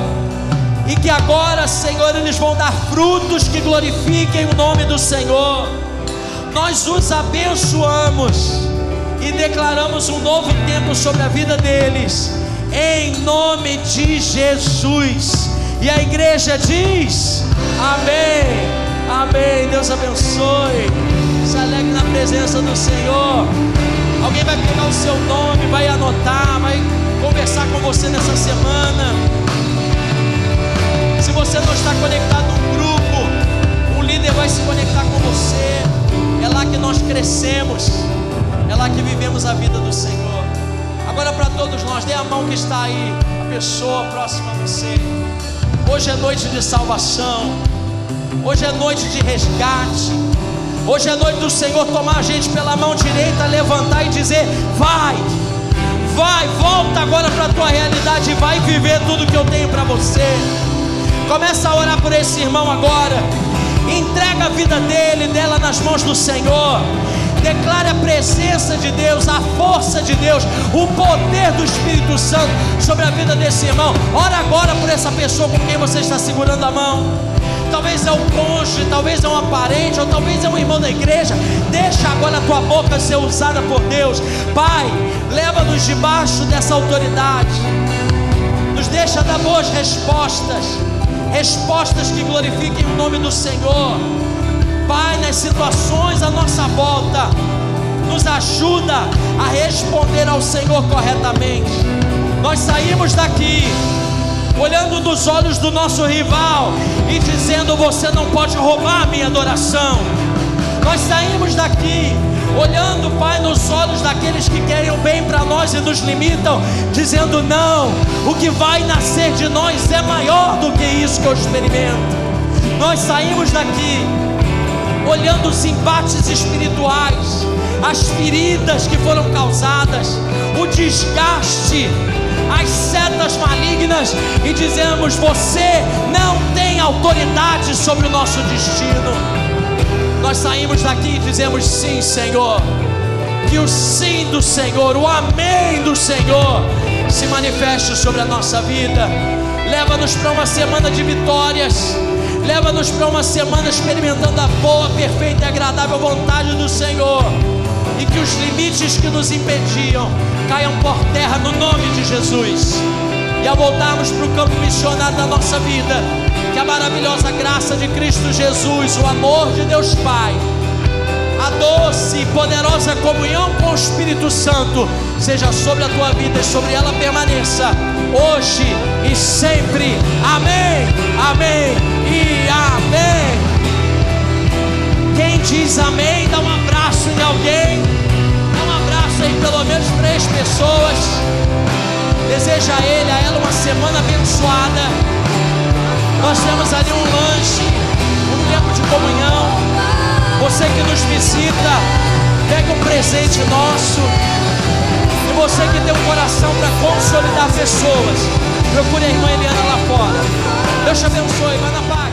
e que agora, Senhor, eles vão dar frutos que glorifiquem o nome do Senhor. Nós os abençoamos e declaramos um novo tempo sobre a vida deles, em nome de Jesus. E a igreja diz: amém, amém. Deus abençoe. Se alegre na presença do Senhor. Alguém vai pegar o seu nome, vai anotar, vai conversar com você nessa semana. Se você não está conectado num grupo, um líder vai se conectar com você. É lá que nós crescemos, é lá que vivemos a vida do Senhor. Agora, para todos nós, dê a mão que está aí, a pessoa próxima a você. Hoje é noite de salvação, hoje é noite de resgate, hoje é noite do Senhor tomar a gente pela mão direita, levantar e dizer: vai, vai, volta agora para a tua realidade e vai viver tudo que eu tenho para você. Começa a orar por esse irmão agora, entrega a vida dele, dela nas mãos do Senhor. Declare a presença de Deus, a força de Deus, o poder do Espírito Santo sobre a vida desse irmão. Ora agora por essa pessoa com quem você está segurando a mão. Talvez é um cônjuge, talvez é um parente, ou talvez é um irmão da igreja. Deixa agora a tua boca ser usada por Deus. Pai, leva-nos debaixo dessa autoridade. Nos deixa dar boas respostas, respostas que glorifiquem o nome do Senhor. Pai, nas situações à nossa volta, nos ajuda a responder ao Senhor corretamente. Nós saímos daqui olhando nos olhos do nosso rival e dizendo: você não pode roubar a minha adoração. Nós saímos daqui olhando, Pai, nos olhos daqueles que querem o bem para nós e nos limitam, dizendo: não, o que vai nascer de nós é maior do que isso que eu experimento. Nós saímos daqui olhando os embates espirituais, as feridas que foram causadas, o desgaste, as setas malignas, e dizemos: você não tem autoridade sobre o nosso destino. Nós saímos daqui e dizemos: sim, Senhor. Que o sim do Senhor, o amém do Senhor se manifeste sobre a nossa vida. Leva-nos para uma semana de vitórias. Leva-nos para uma semana experimentando a boa, perfeita e agradável vontade do Senhor. E que os limites que nos impediam caiam por terra no nome de Jesus. E ao voltarmos para o campo missionário da nossa vida, que a maravilhosa graça de Cristo Jesus, o amor de Deus Pai, a doce e poderosa comunhão com o Espírito Santo seja sobre a tua vida e sobre ela permaneça, hoje e sempre. Amém, amém e amém. Quem diz amém, dá um abraço em alguém. Dá um abraço aí, pelo menos 3 pessoas. Deseja a ele, a ela uma semana abençoada. Nós temos ali um lanche, um tempo de comunhão. Você que nos visita, pega um presente nosso. E você que tem um coração para consolidar pessoas, procure a irmã Eliana lá fora. Deus te abençoe, vai na paz.